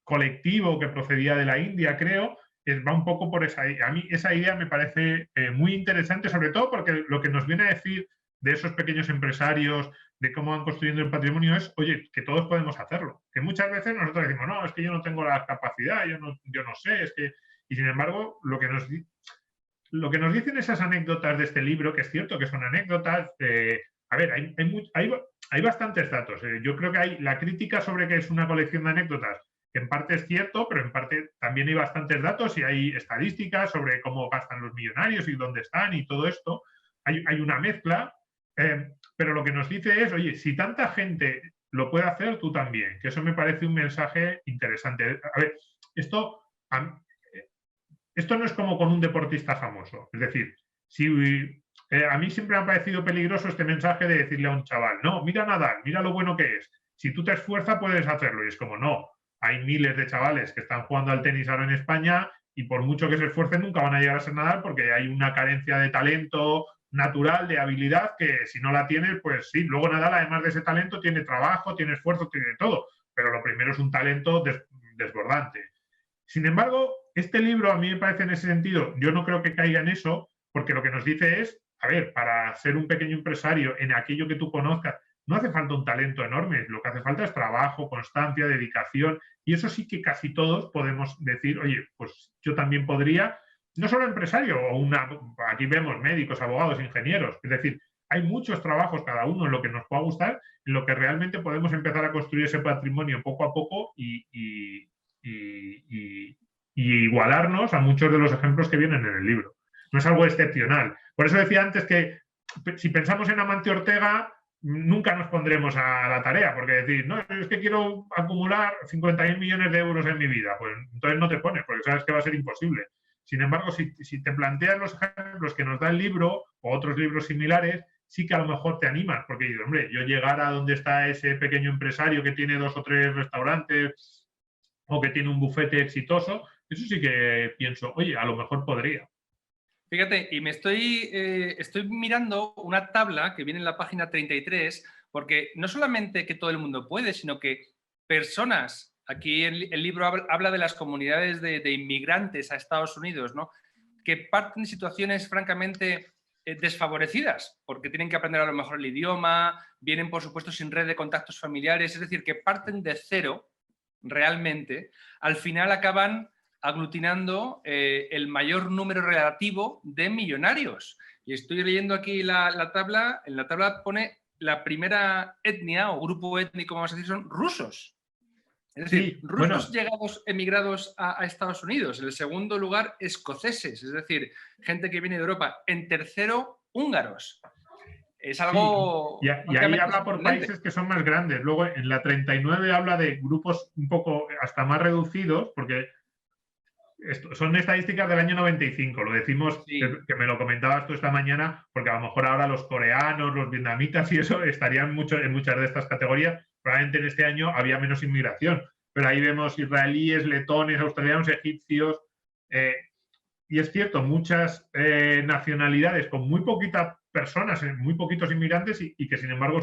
colectivo que procedía de la India, creo, va un poco por esa idea. A mí esa idea me parece muy interesante, sobre todo porque lo que nos viene a decir de esos pequeños empresarios, de cómo van construyendo el patrimonio es, oye, que todos podemos hacerlo. Que muchas veces nosotros decimos, no, es que yo no tengo la capacidad, yo no sé, es que... Y sin embargo, lo que nos dicen esas anécdotas de este libro, que es cierto que son anécdotas, a ver, hay bastantes datos. Yo creo que la crítica sobre que es una colección de anécdotas, que en parte es cierto, pero en parte también hay bastantes datos y hay estadísticas sobre cómo gastan los millonarios y dónde están y todo esto. Hay una mezcla. Pero lo que nos dice es, oye, si tanta gente lo puede hacer, tú también, que eso me parece un mensaje interesante. A ver, esto no es como con un deportista famoso. Es decir, si a mí siempre me ha parecido peligroso este mensaje de decirle a un chaval, no, mira Nadal, mira lo bueno que es. si tú te esfuerzas puedes hacerlo. Y es como, no, hay miles de chavales que están jugando al tenis ahora en España y por mucho que se esfuercen nunca van a llegar a ser nadar porque hay una carencia de talento natural, de habilidad, que si no la tienes, pues sí, luego Nadal además de ese talento tiene trabajo, tiene esfuerzo, tiene todo, pero lo primero es un talento desbordante. Sin embargo, este libro a mí me parece en ese sentido, yo no creo que caiga en eso, porque lo que nos dice es, a ver, para ser un pequeño empresario en aquello que tú conozcas, no hace falta un talento enorme, lo que hace falta es trabajo, constancia, dedicación, y eso sí que casi todos podemos decir, oye, pues yo también podría, no solo empresario, aquí vemos médicos, abogados, ingenieros, es decir, hay muchos trabajos, cada uno en lo que nos pueda gustar, en lo que realmente podemos empezar a construir ese patrimonio poco a poco y igualarnos a muchos de los ejemplos que vienen en el libro. No es algo excepcional. Por eso decía antes que si pensamos en Amancio Ortega, nunca nos pondremos a la tarea, porque decir, no, es que quiero acumular 50.000 millones de euros en mi vida, pues entonces no te pones, porque sabes que va a ser imposible. Sin embargo, si te planteas los ejemplos que nos da el libro o otros libros similares, sí que a lo mejor te animas, porque dices, hombre, yo llegar a donde está ese pequeño empresario que tiene 2 o 3 restaurantes o que tiene un bufete exitoso, eso sí que pienso, oye, a lo mejor podría. Fíjate, y me estoy mirando una tabla que viene en la página 33, porque no solamente que todo el mundo puede, sino que personas, aquí el libro habla de las comunidades de inmigrantes a Estados Unidos, ¿no? Que parten de situaciones francamente desfavorecidas, porque tienen que aprender a lo mejor el idioma, vienen por supuesto sin red de contactos familiares, es decir, que parten de cero realmente, al final acaban aglutinando el mayor número relativo de millonarios. Y estoy leyendo aquí la tabla, en la tabla pone la primera etnia o grupo étnico, vamos a decir, son rusos. Es decir, Sí, rusos bueno, llegados, emigrados a Estados Unidos. En el segundo lugar, escoceses, es decir, gente que viene de Europa. En tercero, húngaros. Es sí, algo y ahí francamente habla por sorprendente. países que son más grandes. Luego en la 39 habla de grupos un poco hasta más reducidos, porque son estadísticas del año 95, lo decimos, Sí. que me lo comentabas tú esta mañana, porque a lo mejor ahora los coreanos, los vietnamitas y eso estarían en muchas de estas categorías. Probablemente en este año había menos inmigración, pero ahí vemos israelíes, letones, australianos, egipcios, eh, y es cierto, muchas nacionalidades con muy poquitas personas, muy poquitos inmigrantes y que sin embargo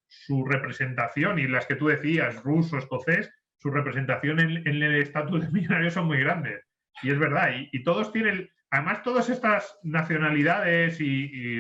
su representación y las que tú decías, ruso, escocés, su representación en el estatus de millonario son muy grandes. Y es verdad, y todos tienen, además todas estas nacionalidades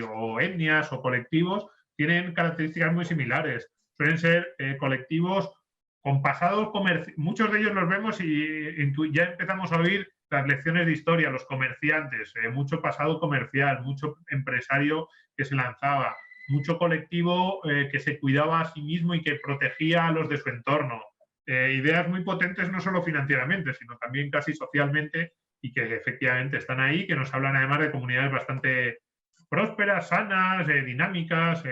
o etnias o colectivos tienen características muy similares. Suelen ser colectivos con pasados comerciales, muchos de ellos los vemos y ya empezamos a oír las lecciones de historia, los comerciantes, mucho pasado comercial, mucho empresario que se lanzaba, mucho colectivo que se cuidaba a sí mismo y que protegía a los de su entorno. Ideas muy potentes no solo financieramente, sino también casi socialmente y que efectivamente están ahí, que nos hablan además de comunidades bastante prósperas, sanas, dinámicas.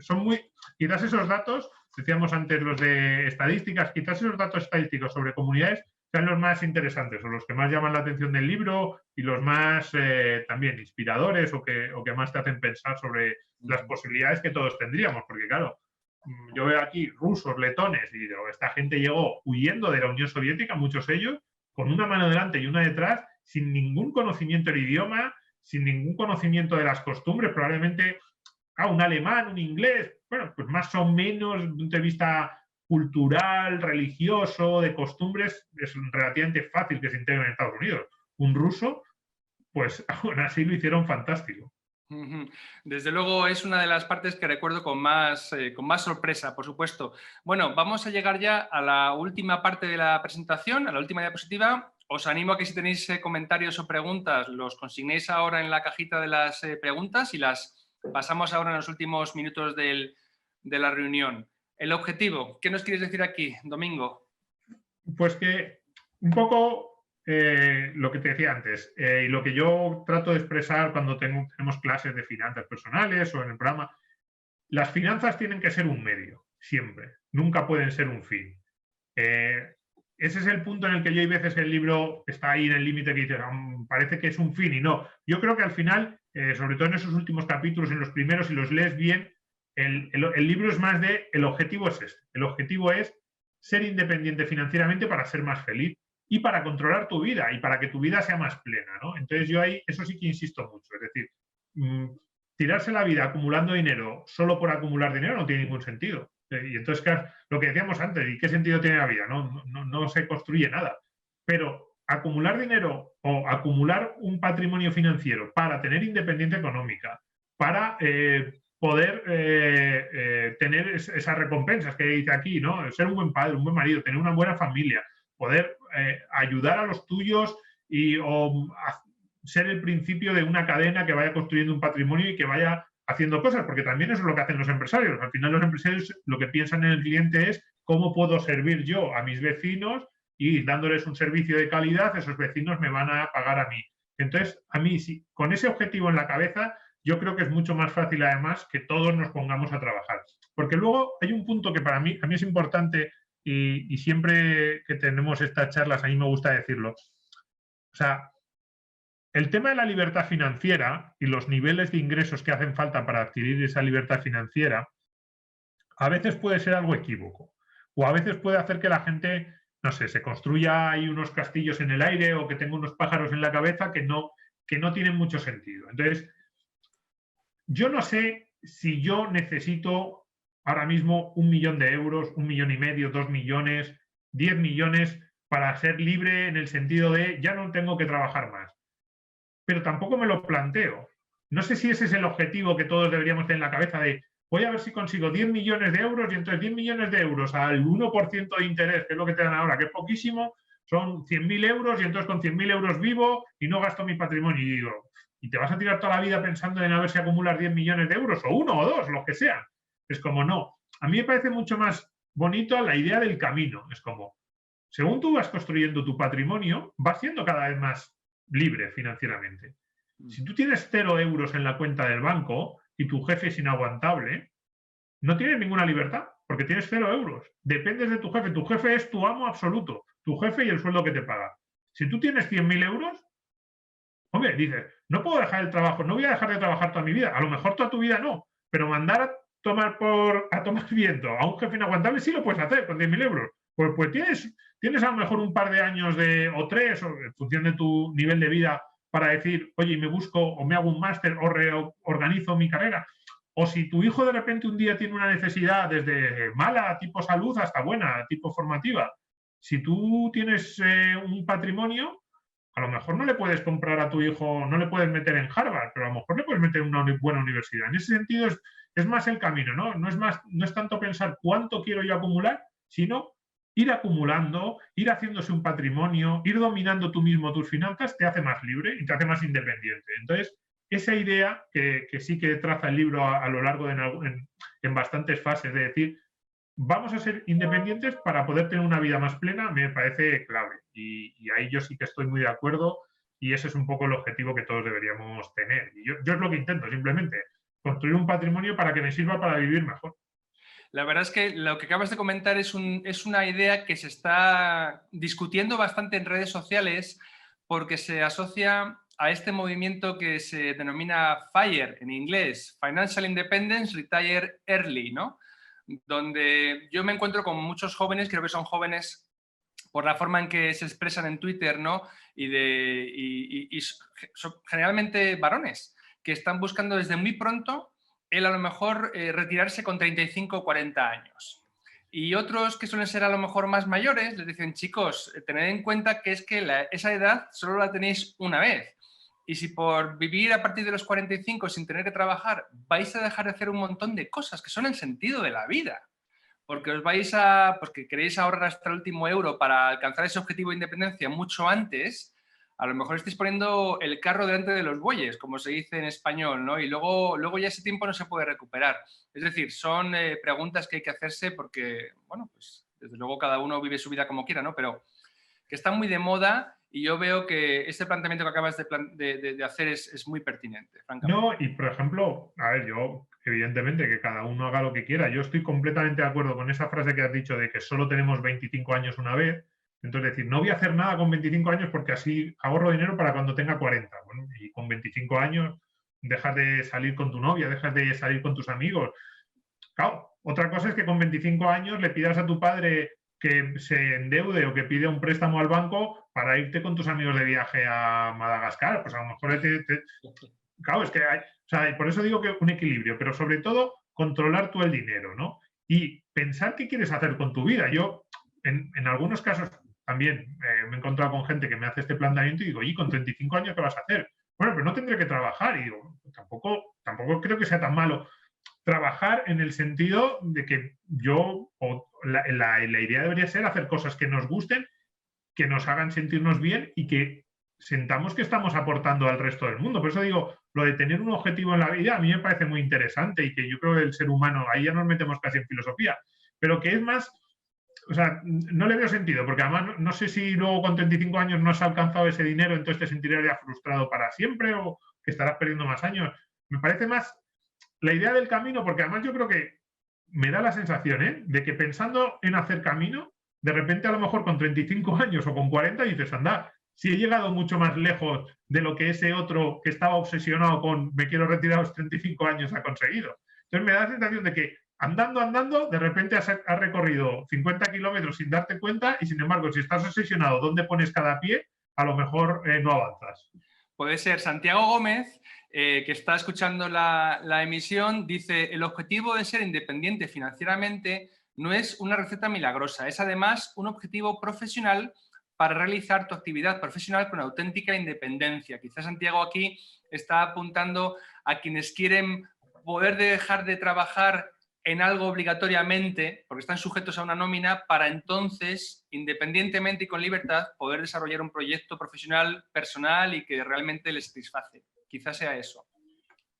Son muy, quizás esos datos, decíamos antes los de estadísticas, quizás esos datos estadísticos sobre comunidades sean los más interesantes o los que más llaman la atención del libro y los más también inspiradores o que más te hacen pensar sobre las posibilidades que todos tendríamos, porque claro, yo veo aquí rusos, letones, y digo, esta gente llegó huyendo de la Unión Soviética, muchos de ellos, con una mano delante y una detrás, sin ningún conocimiento del idioma, sin ningún conocimiento de las costumbres, probablemente un alemán, un inglés, bueno, pues más o menos desde un punto de vista cultural, religioso, de costumbres, es relativamente fácil que se integren en Estados Unidos. Un ruso, pues aún así lo hicieron fantástico. Desde luego es una de las partes que recuerdo con más sorpresa, por supuesto. Bueno, vamos a llegar ya a la última parte de la presentación, a la última diapositiva. Os animo a que si tenéis comentarios o preguntas, los consignéis ahora en la cajita de las preguntas y las pasamos ahora en los últimos minutos de la reunión. El objetivo, ¿qué nos quieres decir aquí, Domingo? Pues que un poco lo que te decía antes, y lo que yo trato de expresar cuando tenemos clases de finanzas personales o en el programa, las finanzas tienen que ser un medio, siempre, nunca pueden ser un fin. Ese es el punto en el que yo hay veces el libro está ahí en el límite que dice, parece que es un fin y no. Yo creo que al final, sobre todo en esos últimos capítulos, en los primeros, si los lees bien, el libro es más de, el objetivo es este. El objetivo es ser independiente financieramente para ser más feliz y para controlar tu vida y para que tu vida sea más plena, ¿no? Entonces yo ahí, eso sí que insisto mucho. Es decir, tirarse la vida acumulando dinero solo por acumular dinero no tiene ningún sentido. Y entonces, claro, lo que decíamos antes, ¿y qué sentido tiene la vida? No se construye nada. Pero acumular dinero o acumular un patrimonio financiero para tener independencia económica, para poder tener esas recompensas que dice aquí, ¿no? Ser un buen padre, un buen marido, tener una buena familia, poder ayudar a los tuyos o ser el principio de una cadena que vaya construyendo un patrimonio y que vaya haciendo cosas, porque también eso es lo que hacen los empresarios. Al final los empresarios lo que piensan en el cliente es cómo puedo servir yo a mis vecinos y dándoles un servicio de calidad, esos vecinos me van a pagar a mí. Entonces, a mí, sí, con ese objetivo en la cabeza, yo creo que es mucho más fácil, además, que todos nos pongamos a trabajar. Porque luego hay un punto que para mí, a mí es importante y siempre que tenemos estas charlas, a mí me gusta decirlo. O sea, el tema de la libertad financiera y los niveles de ingresos que hacen falta para adquirir esa libertad financiera, a veces puede ser algo equívoco. O a veces puede hacer que la gente, no sé, se construya ahí unos castillos en el aire o que tenga unos pájaros en la cabeza que no tienen mucho sentido. Entonces, yo no sé si yo necesito ahora mismo 1 millón de euros, 1,5 millones, 2 millones, 10 millones para ser libre en el sentido de ya no tengo que trabajar más. Pero tampoco me lo planteo. No sé si ese es el objetivo que todos deberíamos tener en la cabeza de voy a ver si consigo 10 millones de euros y entonces 10 millones de euros al 1% de interés, que es lo que te dan ahora, que es poquísimo, son 100.000 euros y entonces con 100.000 euros vivo y no gasto mi patrimonio. Y digo, y te vas a tirar toda la vida pensando en a ver si acumulas 10 millones de euros, o 1 o 2, lo que sea. Es como, no. A mí me parece mucho más bonito la idea del camino. Es como, según tú vas construyendo tu patrimonio, vas siendo cada vez más libre financieramente. Si tú tienes 0 euros en la cuenta del banco y tu jefe es inaguantable, no tienes ninguna libertad, porque tienes 0 euros. Dependes de tu jefe. Tu jefe es tu amo absoluto, tu jefe y el sueldo que te paga. Si tú tienes 100.000 euros, hombre, dices, no puedo dejar el trabajo, no voy a dejar de trabajar toda mi vida. A lo mejor toda tu vida no, pero mandar a tomar viento a un jefe inaguantable sí lo puedes hacer con 10.000 euros. Pues tienes a lo mejor un par de años o 3, o en función de tu nivel de vida, para decir, oye, me busco o me hago un máster o reorganizo mi carrera. O si tu hijo de repente un día tiene una necesidad desde mala tipo salud hasta buena tipo formativa, si tú tienes un patrimonio, a lo mejor no le puedes comprar a tu hijo, no le puedes meter en Harvard, pero a lo mejor le puedes meter en una buena universidad. En ese sentido es más el camino, ¿no? No es tanto pensar cuánto quiero yo acumular, sino ir acumulando, ir haciéndose un patrimonio, ir dominando tú mismo tus finanzas, te hace más libre y te hace más independiente. Entonces, esa idea que sí que traza el libro a lo largo en bastantes fases, de decir, vamos a ser independientes para poder tener una vida más plena, me parece clave. Y ahí yo sí que estoy muy de acuerdo y ese es un poco el objetivo que todos deberíamos tener. Y yo es lo que intento, simplemente, construir un patrimonio para que me sirva para vivir mejor. La verdad es que lo que acabas de comentar es una idea que se está discutiendo bastante en redes sociales porque se asocia a este movimiento que se denomina FIRE en inglés, Financial Independence Retire Early, ¿no? Donde yo me encuentro con muchos jóvenes, creo que son jóvenes por la forma en que se expresan en Twitter, ¿no? Y son generalmente varones que están buscando desde muy pronto el a lo mejor retirarse con 35 o 40 años. Y otros que suelen ser a lo mejor más mayores les dicen, chicos, tened en cuenta que es que esa edad solo la tenéis una vez. Y si por vivir a partir de los 45 sin tener que trabajar vais a dejar de hacer un montón de cosas que son el sentido de la vida, porque porque queréis ahorrar hasta el último euro para alcanzar ese objetivo de independencia mucho antes, a lo mejor estáis poniendo el carro delante de los bueyes, como se dice en español, ¿no? Y luego ya ese tiempo no se puede recuperar. Es decir, son preguntas que hay que hacerse porque, bueno, pues desde luego cada uno vive su vida como quiera, ¿no? Pero que están muy de moda y yo veo que este planteamiento que acabas de hacer es muy pertinente, francamente. No, y por ejemplo, a ver, yo evidentemente que cada uno haga lo que quiera. Yo estoy completamente de acuerdo con esa frase que has dicho de que solo tenemos 25 años una vez. Entonces, decir, no voy a hacer nada con 25 años porque así ahorro dinero para cuando tenga 40. Bueno, y con 25 años dejas de salir con tu novia, dejas de salir con tus amigos. claro, otra cosa es que con 25 años le pidas a tu padre que se endeude o que pide un préstamo al banco para irte con tus amigos de viaje a Madagascar. Pues a lo mejor claro, es que hay, o sea, por eso digo que un equilibrio, pero sobre todo controlar tú el dinero, ¿no? Y pensar qué quieres hacer con tu vida. Yo, en algunos casos, también me he encontrado con gente que me hace este planteamiento y digo, ¿y con 35 años qué vas a hacer? Bueno, pero no tendré que trabajar. Y digo, tampoco creo que sea tan malo trabajar en el sentido de que la idea debería ser hacer cosas que nos gusten, que nos hagan sentirnos bien y que sentamos que estamos aportando al resto del mundo. Por eso digo, lo de tener un objetivo en la vida a mí me parece muy interesante y que yo creo que el ser humano, ahí ya nos metemos casi en filosofía, pero que es más, o sea, no le veo sentido, porque además no sé si luego con 35 años no has alcanzado ese dinero, entonces te sentirás ya frustrado para siempre o que estarás perdiendo más años. Me parece más la idea del camino, porque además yo creo que me da la sensación de que pensando en hacer camino, de repente a lo mejor con 35 años o con 40 dices, anda, si he llegado mucho más lejos de lo que ese otro que estaba obsesionado con me quiero retirar a los 35 años ha conseguido. Entonces me da la sensación de que andando, de repente has recorrido 50 kilómetros sin darte cuenta y sin embargo, si estás obsesionado dónde pones cada pie, a lo mejor no avanzas. Puede ser Santiago Gómez, que está escuchando la emisión, dice: el objetivo de ser independiente financieramente no es una receta milagrosa, es además un objetivo profesional para realizar tu actividad profesional con auténtica independencia. Quizás Santiago aquí está apuntando a quienes quieren poder dejar de trabajar en algo obligatoriamente, porque están sujetos a una nómina, para entonces, independientemente y con libertad, poder desarrollar un proyecto profesional, personal y que realmente les satisface. Quizás sea eso.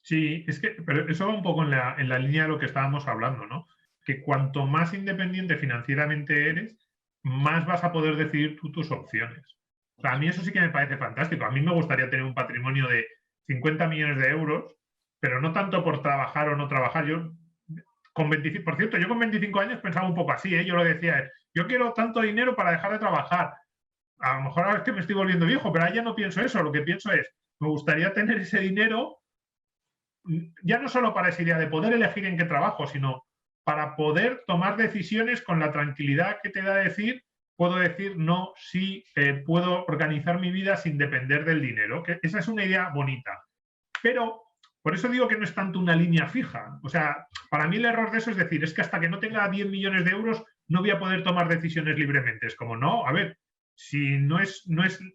Sí, pero eso va un poco en la línea de lo que estábamos hablando, ¿no? Que cuanto más independiente financieramente eres, más vas a poder decidir tú tus opciones. O sea, a mí eso sí que me parece fantástico. A mí me gustaría tener un patrimonio de 50 millones de euros, pero no tanto por trabajar o no trabajar. Por cierto, yo con 25 años pensaba un poco así, ¿eh? Yo lo decía, yo quiero tanto dinero para dejar de trabajar. A lo mejor ahora es que me estoy volviendo viejo, pero ahora ya no pienso eso. Lo que pienso es, me gustaría tener ese dinero ya no solo para esa idea de poder elegir en qué trabajo, sino para poder tomar decisiones con la tranquilidad que te da decir, puedo decir no, sí, puedo organizar mi vida sin depender del dinero. Que esa es una idea bonita. Pero por eso digo que no es tanto una línea fija. O sea, para mí el error de eso es decir, es que hasta que no tenga 10 millones de euros no voy a poder tomar decisiones libremente. Es como, no, a ver, si no es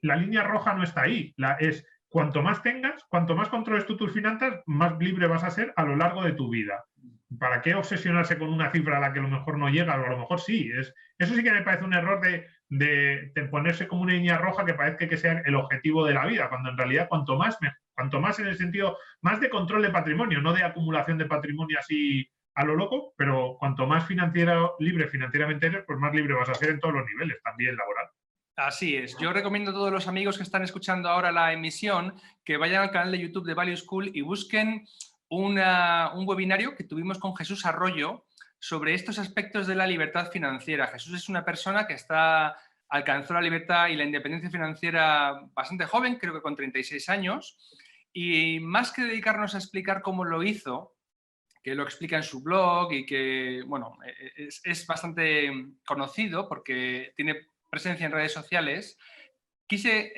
la línea roja no está ahí, es cuanto más tengas, cuanto más controles tú tus finanzas, más libre vas a ser a lo largo de tu vida. ¿Para qué obsesionarse con una cifra a la que a lo mejor no llega? O a lo mejor sí. Eso sí que me parece un error de ponerse como una línea roja que parezca que sea el objetivo de la vida, cuando en realidad cuanto más en el sentido, más de control de patrimonio, no de acumulación de patrimonio así a lo loco, pero cuanto más libre financieramente eres, pues más libre vas a ser en todos los niveles, también laboral. Así es. Yo recomiendo a todos los amigos que están escuchando ahora la emisión que vayan al canal de YouTube de Value School y busquen un webinario que tuvimos con Jesús Arroyo sobre estos aspectos de la libertad financiera. Jesús es una persona que alcanzó la libertad y la independencia financiera bastante joven, creo que con 36 años, y más que dedicarnos a explicar cómo lo hizo, que lo explica en su blog y que, bueno, es bastante conocido porque tiene presencia en redes sociales, quise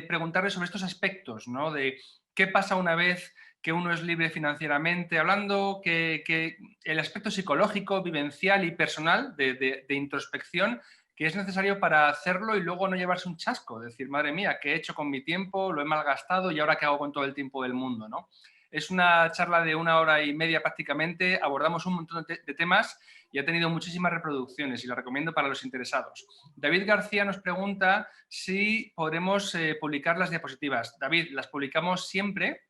preguntarle sobre estos aspectos, ¿no? De qué pasa una vez que uno es libre financieramente, hablando que el aspecto psicológico, vivencial y personal de introspección que es necesario para hacerlo y luego no llevarse un chasco, decir, madre mía, ¿qué he hecho con mi tiempo? Lo he malgastado y ahora qué hago con todo el tiempo del mundo, ¿no? Es una charla de 1 hora y media prácticamente, abordamos un montón de temas y ha tenido muchísimas reproducciones y lo recomiendo para los interesados. David García nos pregunta si podremos publicar las diapositivas. David, las publicamos siempre.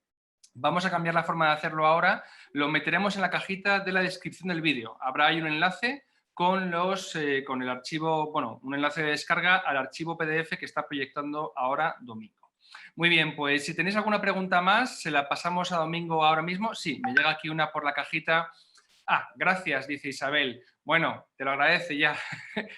Vamos a cambiar la forma de hacerlo ahora. Lo meteremos en la cajita de la descripción del vídeo. Habrá ahí un enlace con el archivo, bueno, un enlace de descarga al archivo PDF que está proyectando ahora Domingo. Muy bien, pues si tenéis alguna pregunta más, se la pasamos a Domingo ahora mismo. Sí, me llega aquí una por la cajita. Ah, gracias, dice Isabel. Bueno, te lo agradece ya.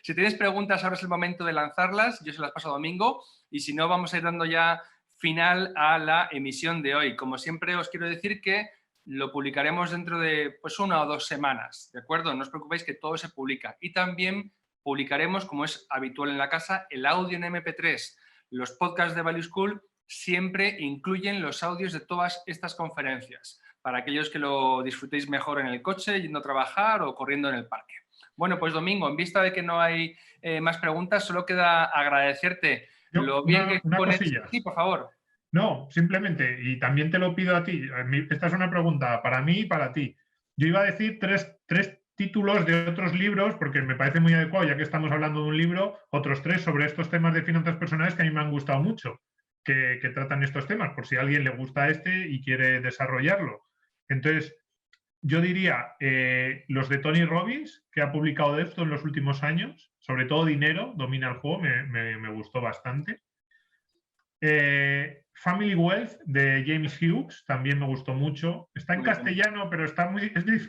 Si tenéis preguntas, ahora es el momento de lanzarlas. Yo se las paso a Domingo y si no, vamos a ir dando ya final a la emisión de hoy. Como siempre, os quiero decir que lo publicaremos dentro de pues 1 o 2 semanas, ¿de acuerdo? No os preocupéis que todo se publica. Y también publicaremos, como es habitual en la casa, el audio en MP3. Los podcasts de Value School siempre incluyen los audios de todas estas conferencias, para aquellos que lo disfrutéis mejor en el coche, yendo a trabajar o corriendo en el parque. Bueno, pues Domingo, en vista de que no hay más preguntas, solo queda agradecerte lo bien que Una pones... cosilla. Sí, por favor. No, simplemente, y también te lo pido a ti, esta es una pregunta para mí y para ti. Yo iba a decir tres títulos de otros libros, porque me parece muy adecuado, ya que estamos hablando de un libro, otros 3 sobre estos temas de finanzas personales que a mí me han gustado mucho, que tratan estos temas, por si a alguien le gusta este y quiere desarrollarlo. Entonces, yo diría los de Tony Robbins, que ha publicado de esto en los últimos años, sobre todo Dinero, Domina el Juego, me gustó bastante. Family Wealth de James Hughes también me gustó mucho. Está en castellano, pero ese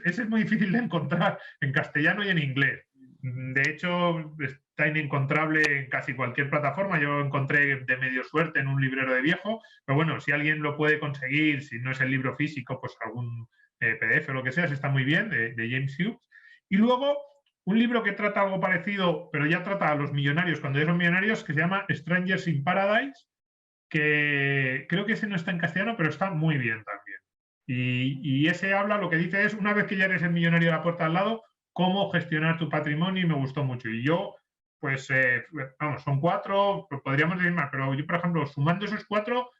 es muy difícil de encontrar en castellano y en inglés. De hecho, está inencontrable en casi cualquier plataforma. Yo lo encontré de medio suerte en un librero de viejo, pero bueno, si alguien lo puede conseguir, si no es el libro físico, pues algún PDF o lo que sea, está muy bien, de James Hughes. Y luego un libro que trata algo parecido, pero ya trata a los millonarios cuando ya son millonarios, que se llama Strangers in Paradise, que creo que ese no está en castellano, pero está muy bien también. Y ese habla, lo que dice es, una vez que ya eres el millonario de la puerta al lado, cómo gestionar tu patrimonio, y me gustó mucho. Y yo, pues, vamos, son 4, podríamos decir más, pero yo, por ejemplo, sumando esos 4,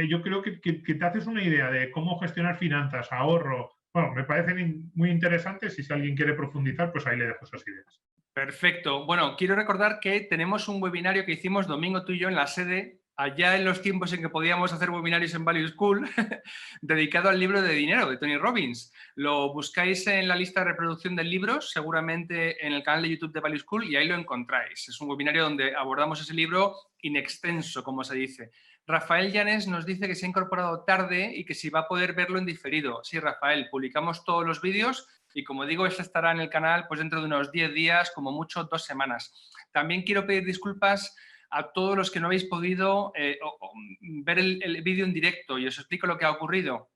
yo creo que te haces una idea de cómo gestionar finanzas, ahorro. Bueno, me parecen muy interesantes y si alguien quiere profundizar, pues ahí le dejo esas ideas. Perfecto. Bueno, quiero recordar que tenemos un webinario que hicimos Domingo tú y yo en la sede, allá en los tiempos en que podíamos hacer webinarios en Value School, dedicado al libro de Dinero de Tony Robbins. Lo buscáis en la lista de reproducción de libros, seguramente en el canal de YouTube de Value School, y ahí lo encontráis. Es un webinario donde abordamos ese libro in extenso, como se dice. Rafael Llanes nos dice que se ha incorporado tarde y que si va a poder verlo en diferido. Sí, Rafael, publicamos todos los vídeos y, como digo, este estará en el canal pues dentro de unos 10 días, como mucho 2 semanas. También quiero pedir disculpas a todos los que no habéis podido ver el vídeo en directo, y os explico lo que ha ocurrido.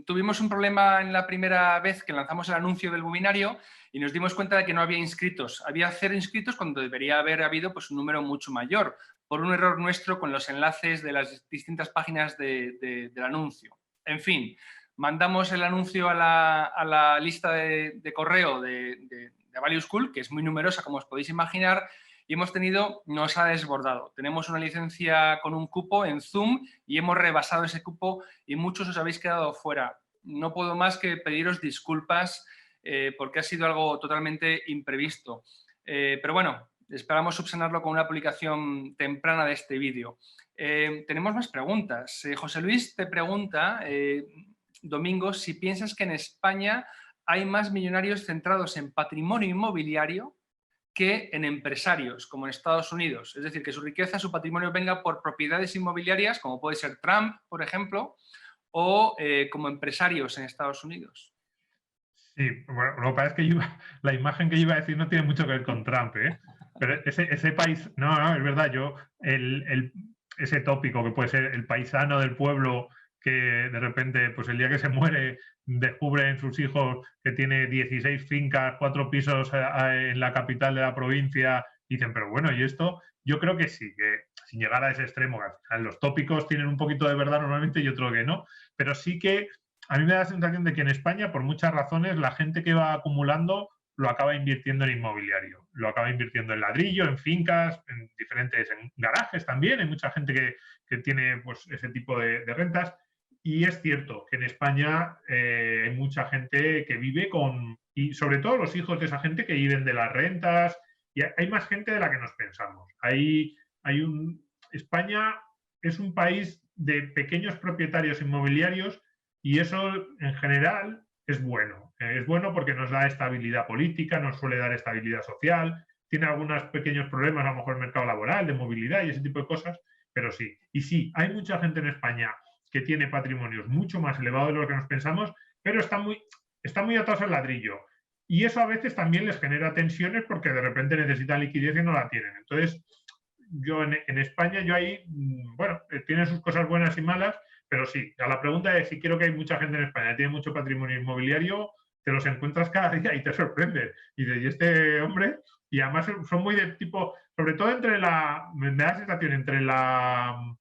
Tuvimos un problema en la primera vez que lanzamos el anuncio del webinario y nos dimos cuenta de que no había inscritos. Había 0 inscritos cuando debería haber habido pues, un número mucho mayor, por un error nuestro con los enlaces de las distintas páginas del anuncio. En fin, mandamos el anuncio a la lista de correo de Value School, que es muy numerosa, como os podéis imaginar, y nos ha desbordado. Tenemos una licencia con un cupo en Zoom y hemos rebasado ese cupo y muchos os habéis quedado fuera. No puedo más que pediros disculpas porque ha sido algo totalmente imprevisto. Pero bueno, esperamos subsanarlo con una publicación temprana de este vídeo. Tenemos más preguntas. José Luis te pregunta, Domingo, si piensas que en España hay más millonarios centrados en patrimonio inmobiliario que en empresarios, como en Estados Unidos. Es decir, que su riqueza, su patrimonio venga por propiedades inmobiliarias, como puede ser Trump, por ejemplo, o como empresarios en Estados Unidos. Sí, bueno, lo que pasa es que la imagen que yo iba a decir no tiene mucho que ver con Trump, ¿eh? Pero ese país, no, es verdad, ese tópico que puede ser el paisano del pueblo que de repente, pues el día que se muere, descubren sus hijos que tiene 16 fincas, 4 pisos en la capital de la provincia, y dicen, pero bueno, ¿y esto? Yo creo que sí, que sin llegar a ese extremo, los tópicos tienen un poquito de verdad normalmente y otro que no, pero sí que a mí me da la sensación de que en España, por muchas razones, la gente que va acumulando lo acaba invirtiendo en inmobiliario, lo acaba invirtiendo en ladrillo, en fincas, en garajes también. Hay mucha gente que tiene pues, ese tipo de rentas. Y es cierto que en España hay mucha gente que vive y sobre todo los hijos de esa gente que viven de las rentas, y hay más gente de la que nos pensamos. España es un país de pequeños propietarios inmobiliarios y eso en general es bueno. Es bueno porque nos da estabilidad política, nos suele dar estabilidad social, tiene algunos pequeños problemas, a lo mejor el mercado laboral, de movilidad y ese tipo de cosas, pero sí. Y sí, hay mucha gente en España que tiene patrimonios mucho más elevados de lo que nos pensamos, pero están muy atados al ladrillo. Y eso a veces también les genera tensiones porque de repente necesitan liquidez y no la tienen. Entonces, yo en España, yo ahí, bueno, tiene sus cosas buenas y malas, pero sí, a la pregunta de si quiero que hay mucha gente en España que tiene mucho patrimonio inmobiliario, te los encuentras cada día y te sorprendes. Y dices, ¿y este hombre? Y además son muy de tipo, sobre todo me da la sensación entre la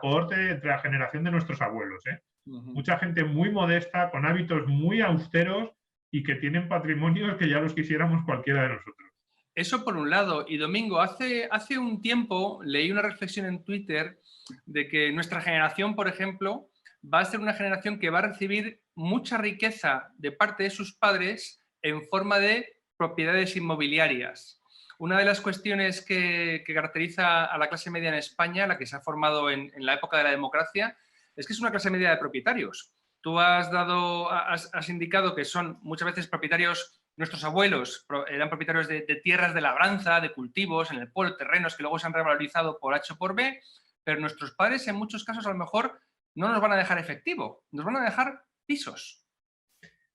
cohorte, entre la generación de nuestros abuelos, ¿eh? Mucha gente muy modesta, con hábitos muy austeros y que tienen patrimonios que ya los quisiéramos cualquiera de nosotros. Eso por un lado. Y Domingo, hace un tiempo leí una reflexión en Twitter de que nuestra generación, por ejemplo, va a ser una generación que va a recibir mucha riqueza de parte de sus padres en forma de propiedades inmobiliarias. Una de las cuestiones que caracteriza a la clase media en España, la que se ha formado en la época de la democracia, es que es una clase media de propietarios. Tú has indicado que son muchas veces propietarios. Nuestros abuelos eran propietarios de tierras de labranza, de cultivos, en el pueblo, terrenos que luego se han revalorizado por H o por B, pero nuestros padres en muchos casos a lo mejor no nos van a dejar efectivo, nos van a dejar pisos.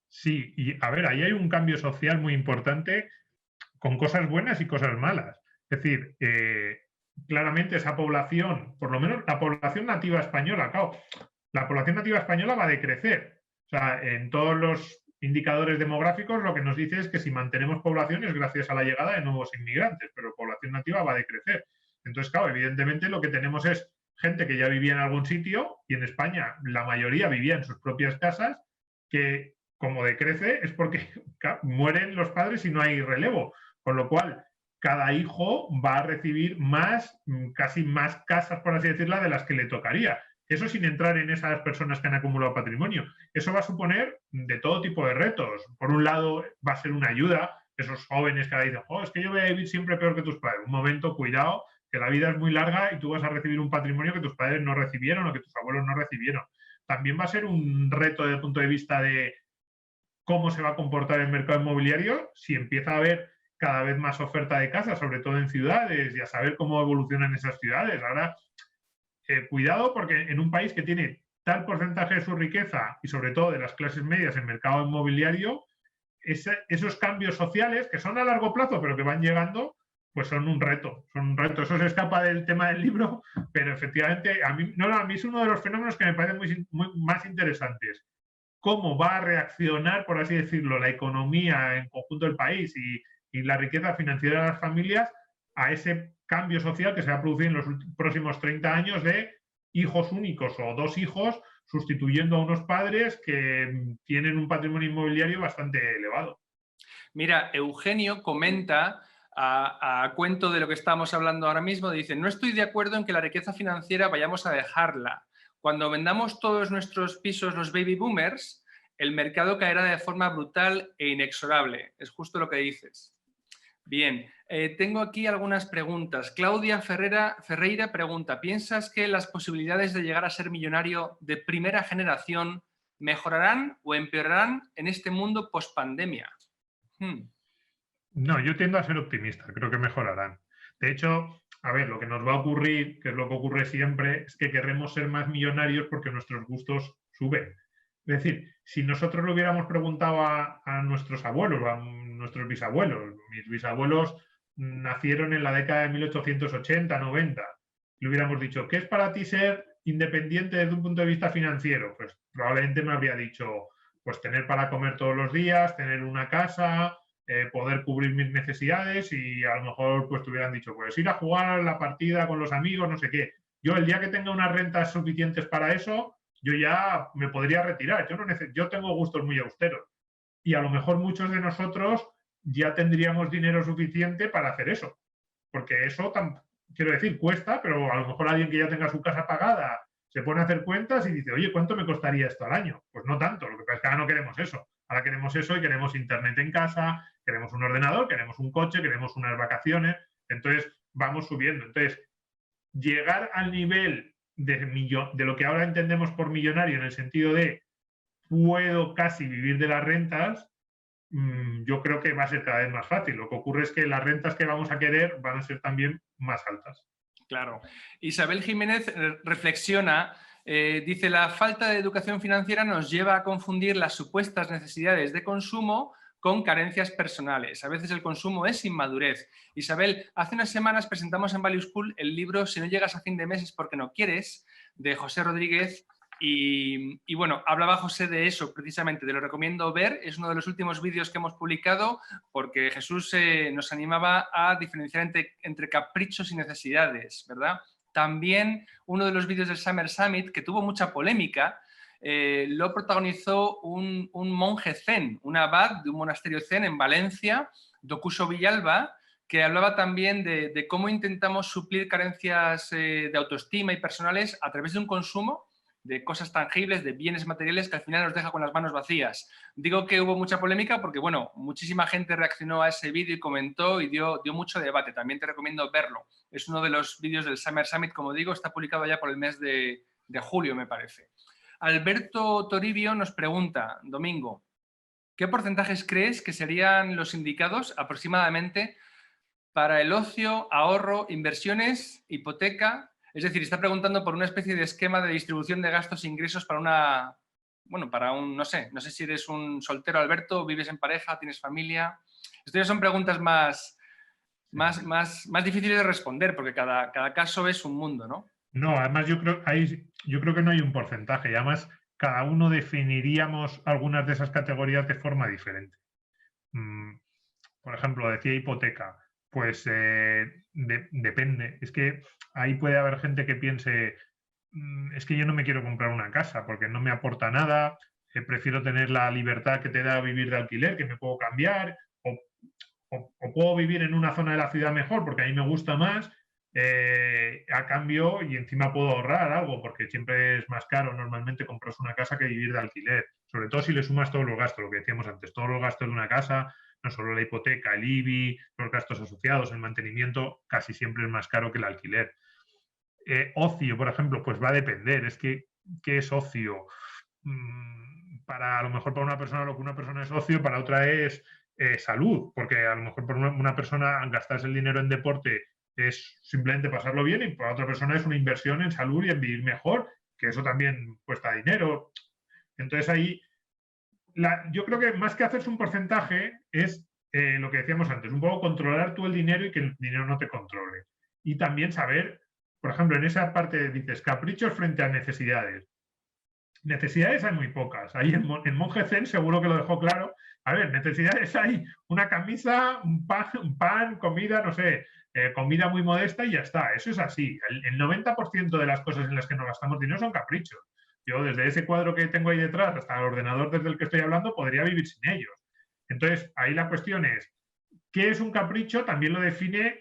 Sí, y a ver, ahí hay un cambio social muy importante con cosas buenas y cosas malas. Es decir, claramente esa población, por lo menos la población nativa española, claro, la población nativa española va a decrecer. O sea, en todos los indicadores demográficos lo que nos dice es que si mantenemos población es gracias a la llegada de nuevos inmigrantes, pero población nativa va a decrecer. Entonces, claro, evidentemente lo que tenemos es gente que ya vivía en algún sitio y en España la mayoría vivía en sus propias casas, que como decrece es porque mueren los padres y no hay relevo. Con lo cual, cada hijo va a recibir casi más casas, por así decirlo, de las que le tocaría. Eso sin entrar en esas personas que han acumulado patrimonio. Eso va a suponer de todo tipo de retos. Por un lado, va a ser una ayuda. Esos jóvenes que ahora dicen, oh, es que yo voy a vivir siempre peor que tus padres. Un momento, cuidado, que la vida es muy larga y tú vas a recibir un patrimonio que tus padres no recibieron o que tus abuelos no recibieron. También va a ser un reto desde el punto de vista de cómo se va a comportar el mercado inmobiliario si empieza a haber cada vez más oferta de casas, sobre todo en ciudades, y a saber cómo evolucionan esas ciudades. Ahora, cuidado, porque en un país que tiene tal porcentaje de su riqueza y sobre todo de las clases medias en mercado inmobiliario, esos cambios sociales que son a largo plazo pero que van llegando, pues son un reto. Eso se escapa del tema del libro, pero efectivamente a mí es uno de los fenómenos que me parecen más interesantes. Cómo va a reaccionar, por así decirlo, la economía en conjunto del país y la riqueza financiera de las familias a ese cambio social que se va a producir en los próximos 30 años de hijos únicos o dos hijos sustituyendo a unos padres que tienen un patrimonio inmobiliario bastante elevado. Mira, Eugenio comenta a cuento de lo que estamos hablando ahora mismo, dice, no estoy de acuerdo en que la riqueza financiera vayamos a dejarla. Cuando vendamos todos nuestros pisos los baby boomers, el mercado caerá de forma brutal e inexorable. Es justo lo que dices. Bien, tengo aquí algunas preguntas. Claudia Ferreira pregunta, ¿piensas que las posibilidades de llegar a ser millonario de primera generación mejorarán o empeorarán en este mundo post-pandemia? No, yo tiendo a ser optimista, creo que mejorarán. De hecho, a ver, lo que nos va a ocurrir, que es lo que ocurre siempre, es que querremos ser más millonarios porque nuestros gustos suben. Es decir, si nosotros le hubiéramos preguntado a nuestros abuelos, a nuestros bisabuelos, mis bisabuelos nacieron en la década de 1880-90, le hubiéramos dicho, ¿qué es para ti ser independiente desde un punto de vista financiero? Pues probablemente me habría dicho, pues tener para comer todos los días, tener una casa, poder cubrir mis necesidades y a lo mejor pues te hubieran dicho, pues ir a jugar la partida con los amigos, no sé qué. Yo el día que tenga unas rentas suficientes para eso, yo ya me podría retirar. Yo tengo gustos muy austeros. Y a lo mejor muchos de nosotros ya tendríamos dinero suficiente para hacer eso. Porque eso, quiero decir, cuesta, pero a lo mejor alguien que ya tenga su casa pagada se pone a hacer cuentas y dice, oye, ¿cuánto me costaría esto al año? Pues no tanto, lo que pasa es que ahora no queremos eso. Ahora queremos eso y queremos internet en casa, queremos un ordenador, queremos un coche, queremos unas vacaciones. Entonces, vamos subiendo. Entonces, llegar al nivel de lo que ahora entendemos por millonario en el sentido de puedo casi vivir de las rentas, yo creo que va a ser cada vez más fácil. Lo que ocurre es que las rentas que vamos a querer van a ser también más altas. Claro. Isabel Jiménez reflexiona, dice, la falta de educación financiera nos lleva a confundir las supuestas necesidades de consumo con carencias personales. A veces el consumo es inmadurez. Isabel, hace unas semanas presentamos en Value School el libro Si no llegas a fin de mes es porque no quieres, de José Rodríguez Y bueno, hablaba José de eso precisamente, de lo recomiendo ver, es uno de los últimos vídeos que hemos publicado porque Jesús nos animaba a diferenciar entre caprichos y necesidades, ¿verdad? También uno de los vídeos del Summer Summit, que tuvo mucha polémica, lo protagonizó un monje zen, un abad de un monasterio zen en Valencia, Dokuso Villalba, que hablaba también de cómo intentamos suplir carencias de autoestima y personales a través de un consumo de cosas tangibles, de bienes materiales que al final nos deja con las manos vacías. Digo que hubo mucha polémica porque, bueno, muchísima gente reaccionó a ese vídeo y comentó y dio mucho debate. También te recomiendo verlo. Es uno de los vídeos del Summer Summit, como digo, está publicado ya por el mes de julio, me parece. Alberto Toribio nos pregunta, Domingo, ¿qué porcentajes crees que serían los indicados aproximadamente para el ocio, ahorro, inversiones, hipoteca? Es decir, está preguntando por una especie de esquema de distribución de gastos e ingresos para no sé si eres un soltero, Alberto, vives en pareja, tienes familia. Estas ya son preguntas más difíciles de responder porque cada caso es un mundo, ¿no? No, además yo creo que no hay un porcentaje y además cada uno definiríamos algunas de esas categorías de forma diferente. Por ejemplo, decía hipoteca, pues depende. Es que ahí puede haber gente que piense, es que yo no me quiero comprar una casa porque no me aporta nada, prefiero tener la libertad que te da vivir de alquiler, que me puedo cambiar, o puedo vivir en una zona de la ciudad mejor porque a mí me gusta más, a cambio, y encima puedo ahorrar algo porque siempre es más caro normalmente comprarse una casa que vivir de alquiler, sobre todo si le sumas todos los gastos, lo que decíamos antes, todos los gastos de una casa, no solo la hipoteca, el IBI, los gastos asociados, el mantenimiento, casi siempre es más caro que el alquiler. Ocio, por ejemplo, pues va a depender. Es que, ¿qué es ocio? A lo mejor para una persona lo que una persona es ocio, para otra es salud, porque a lo mejor para una persona gastarse el dinero en deporte es simplemente pasarlo bien y para otra persona es una inversión en salud y en vivir mejor, que eso también cuesta dinero. Entonces ahí yo creo que más que hacerse un porcentaje es lo que decíamos antes, un poco controlar tú el dinero y que el dinero no te controle. Y también saber, por ejemplo, en esa parte dices caprichos frente a necesidades. Necesidades hay muy pocas. Ahí en Monje Zen seguro que lo dejó claro. A ver, necesidades hay una camisa, un pan, comida, no sé, comida muy modesta y ya está. Eso es así. El 90% de las cosas en las que nos gastamos dinero son caprichos. Yo desde ese cuadro que tengo ahí detrás hasta el ordenador desde el que estoy hablando podría vivir sin ellos. Entonces, ahí la cuestión es, ¿qué es un capricho? También lo define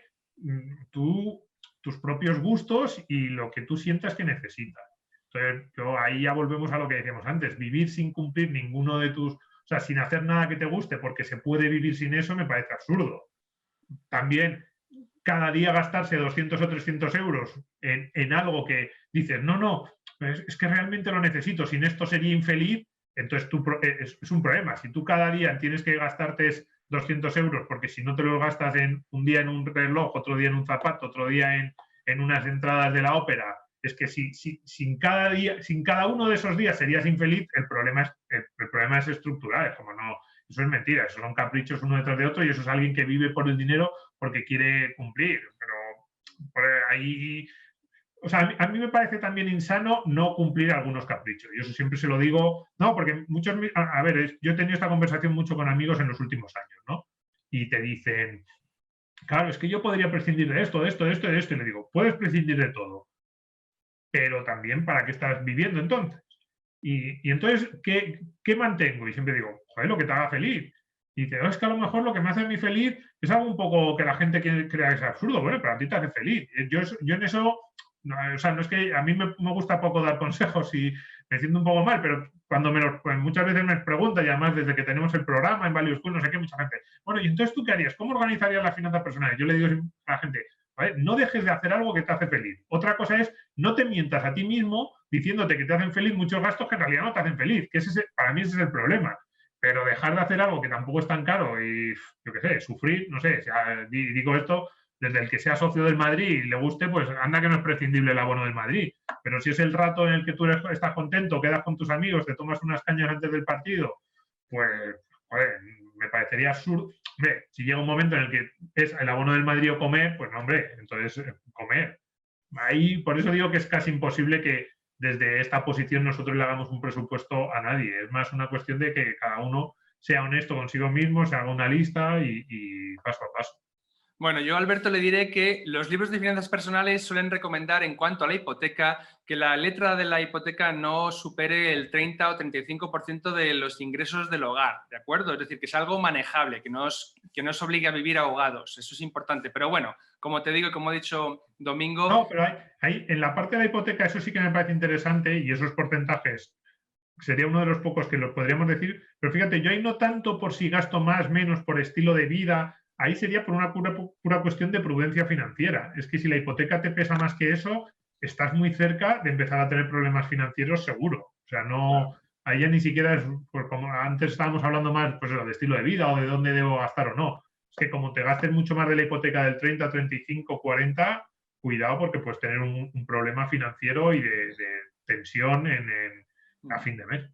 tus propios gustos y lo que tú sientas que necesitas. Entonces, ahí ya volvemos a lo que decíamos antes, vivir sin cumplir ninguno de tus... O sea, sin hacer nada que te guste porque se puede vivir sin eso me parece absurdo. También cada día gastarse 200 o 300 euros en algo que dices, no, es que realmente lo necesito, sin esto sería infeliz, entonces es un problema. Si tú cada día tienes que gastarte 200 euros, porque si no te lo gastas un día en un reloj, otro día en un zapato, otro día en unas entradas de la ópera, es que si sin cada uno de esos días serías infeliz, el problema es estructural, es como no, eso es mentira, eso son caprichos uno detrás de otro y eso es alguien que vive por el dinero porque quiere cumplir, pero por ahí... O sea, a mí me parece también insano no cumplir algunos caprichos. Y eso siempre se lo digo, no, porque muchos... A ver, yo he tenido esta conversación mucho con amigos en los últimos años, ¿no? Y te dicen, claro, es que yo podría prescindir de esto, de esto, de esto, de esto. Y le digo, puedes prescindir de todo, pero también ¿para qué estás viviendo entonces? Y entonces, ¿qué mantengo? Y siempre digo, joder, lo que te haga feliz. Y dice, es que a lo mejor lo que me hace a mí feliz es algo un poco que la gente crea que es absurdo. Bueno, pero a ti te hace feliz. Yo en eso... No, o sea, no es que a mí me gusta poco dar consejos y me siento un poco mal, pero cuando pues muchas veces me preguntan, y además desde que tenemos el programa en Value School, no sé qué, mucha gente, bueno, ¿y entonces tú qué harías? ¿Cómo organizarías las finanzas personales? Yo le digo a la gente, ¿vale? No dejes de hacer algo que te hace feliz. Otra cosa es, no te mientas a ti mismo diciéndote que te hacen feliz muchos gastos que en realidad no te hacen feliz, que para mí ese es el problema. Pero dejar de hacer algo que tampoco es tan caro y, yo qué sé, sufrir, no sé, digo esto... Desde el que sea socio del Madrid y le guste, pues anda que no es prescindible el abono del Madrid. Pero si es el rato en el que tú estás contento, quedas con tus amigos, te tomas unas cañas antes del partido, pues joder, me parecería absurdo. Hombre, si llega un momento en el que es el abono del Madrid o comer, pues no, hombre, entonces comer. Ahí, por eso digo que es casi imposible que desde esta posición nosotros le hagamos un presupuesto a nadie. Es más una cuestión de que cada uno sea honesto consigo mismo, se haga una lista y paso a paso. Bueno, yo a Alberto le diré que los libros de finanzas personales suelen recomendar en cuanto a la hipoteca que la letra de la hipoteca no supere el 30 o 35% de los ingresos del hogar, ¿de acuerdo? Es decir, que es algo manejable, que no os obligue a vivir ahogados, eso es importante. Pero bueno, como te digo y como ha dicho Domingo... No, pero en la parte de la hipoteca eso sí que me parece interesante y esos porcentajes sería uno de los pocos que lo podríamos decir, pero fíjate, yo ahí no tanto por si gasto más, menos, por estilo de vida, ahí sería por una pura cuestión de prudencia financiera. Es que si la hipoteca te pesa más que eso, estás muy cerca de empezar a tener problemas financieros seguro. O sea, no, ahí ya ni siquiera es, pues como antes estábamos hablando más pues, de estilo de vida o de dónde debo gastar o no. Es que como te gastes mucho más de la hipoteca del 30, 35, 40, cuidado porque puedes tener un problema financiero y de tensión a fin de mes.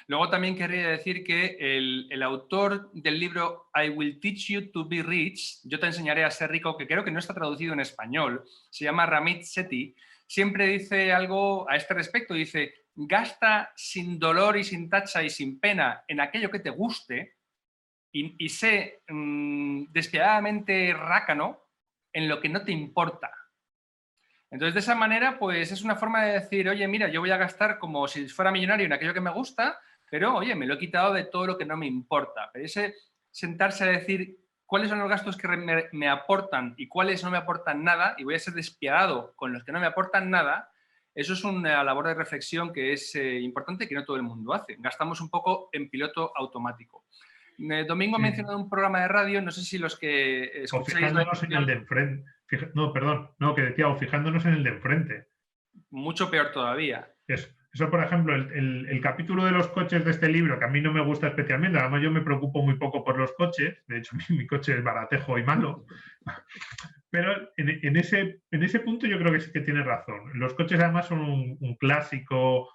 Luego también querría decir que el autor del libro I Will Teach You to Be Rich, yo te enseñaré a ser rico, que creo que no está traducido en español, se llama Ramit Sethi, siempre dice algo a este respecto, dice, gasta sin dolor y sin tacha y sin pena en aquello que te guste y sé despiadadamente rácano en lo que no te importa. Entonces, de esa manera, pues es una forma de decir, oye, mira, yo voy a gastar como si fuera millonario en aquello que me gusta, pero, oye, me lo he quitado de todo lo que no me importa. Pero ese sentarse a decir cuáles son los gastos que me aportan y cuáles no me aportan nada, y voy a ser despiadado con los que no me aportan nada, eso es una labor de reflexión que es importante y que no todo el mundo hace. Gastamos un poco en piloto automático. Domingo ha mencionado un programa de radio, no sé si los que escucháis... O fijándonos en el de enfrente. No, perdón, no, que decía, o fijándonos en el de enfrente. Mucho peor todavía. Eso, por ejemplo, el capítulo de los coches de este libro, que a mí no me gusta especialmente, además yo me preocupo muy poco por los coches, de hecho mi coche es baratejo y malo, pero en ese punto yo creo que sí que tiene razón. Los coches además son un clásico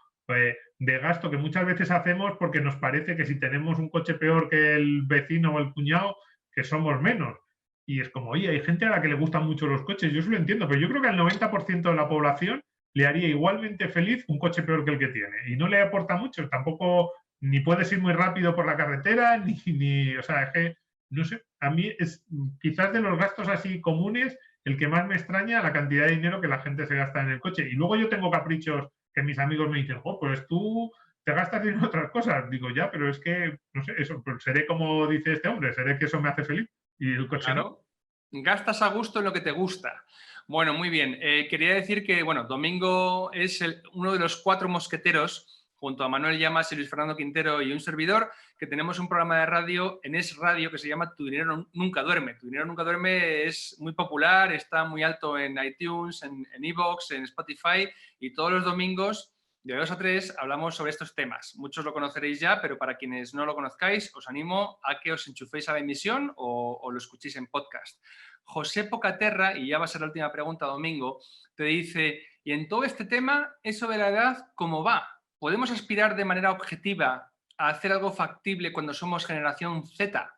de gasto que muchas veces hacemos porque nos parece que si tenemos un coche peor que el vecino o el cuñado, que somos menos. Y es como, oye, hay gente a la que le gustan mucho los coches, yo eso lo entiendo, pero yo creo que al 90% de la población le haría igualmente feliz un coche peor que el que tiene. Y no le aporta mucho, tampoco, ni puedes ir muy rápido por la carretera, o sea, es que, no sé, a mí es quizás de los gastos así comunes el que más me extraña la cantidad de dinero que la gente se gasta en el coche. Y luego yo tengo caprichos que mis amigos me dicen, oh, pues tú te gastas en otras cosas. Digo, ya, pero es que, no sé, eso, pues seré como dice este hombre, seré que eso me hace feliz. Y el coche claro. No. Gastas a gusto en lo que te gusta. Bueno, muy bien. Quería decir que, bueno, Domingo es uno de los 4 mosqueteros, junto a Manuel Llamas y Luis Fernando Quintero y un servidor, que tenemos un programa de radio en Es Radio que se llama Tu Dinero Nunca Duerme. Tu Dinero Nunca Duerme es muy popular, está muy alto en iTunes, en iVoox, en Spotify, y todos los domingos de 2 a 3 hablamos sobre estos temas. Muchos lo conoceréis ya, pero para quienes no lo conozcáis, os animo a que os enchuféis a la emisión o lo escuchéis en podcast. José Pocaterra, y ya va a ser la última pregunta, Domingo, te dice, y en todo este tema, eso de la edad, ¿cómo va? ¿Podemos aspirar de manera objetiva a hacer algo factible cuando somos generación Z?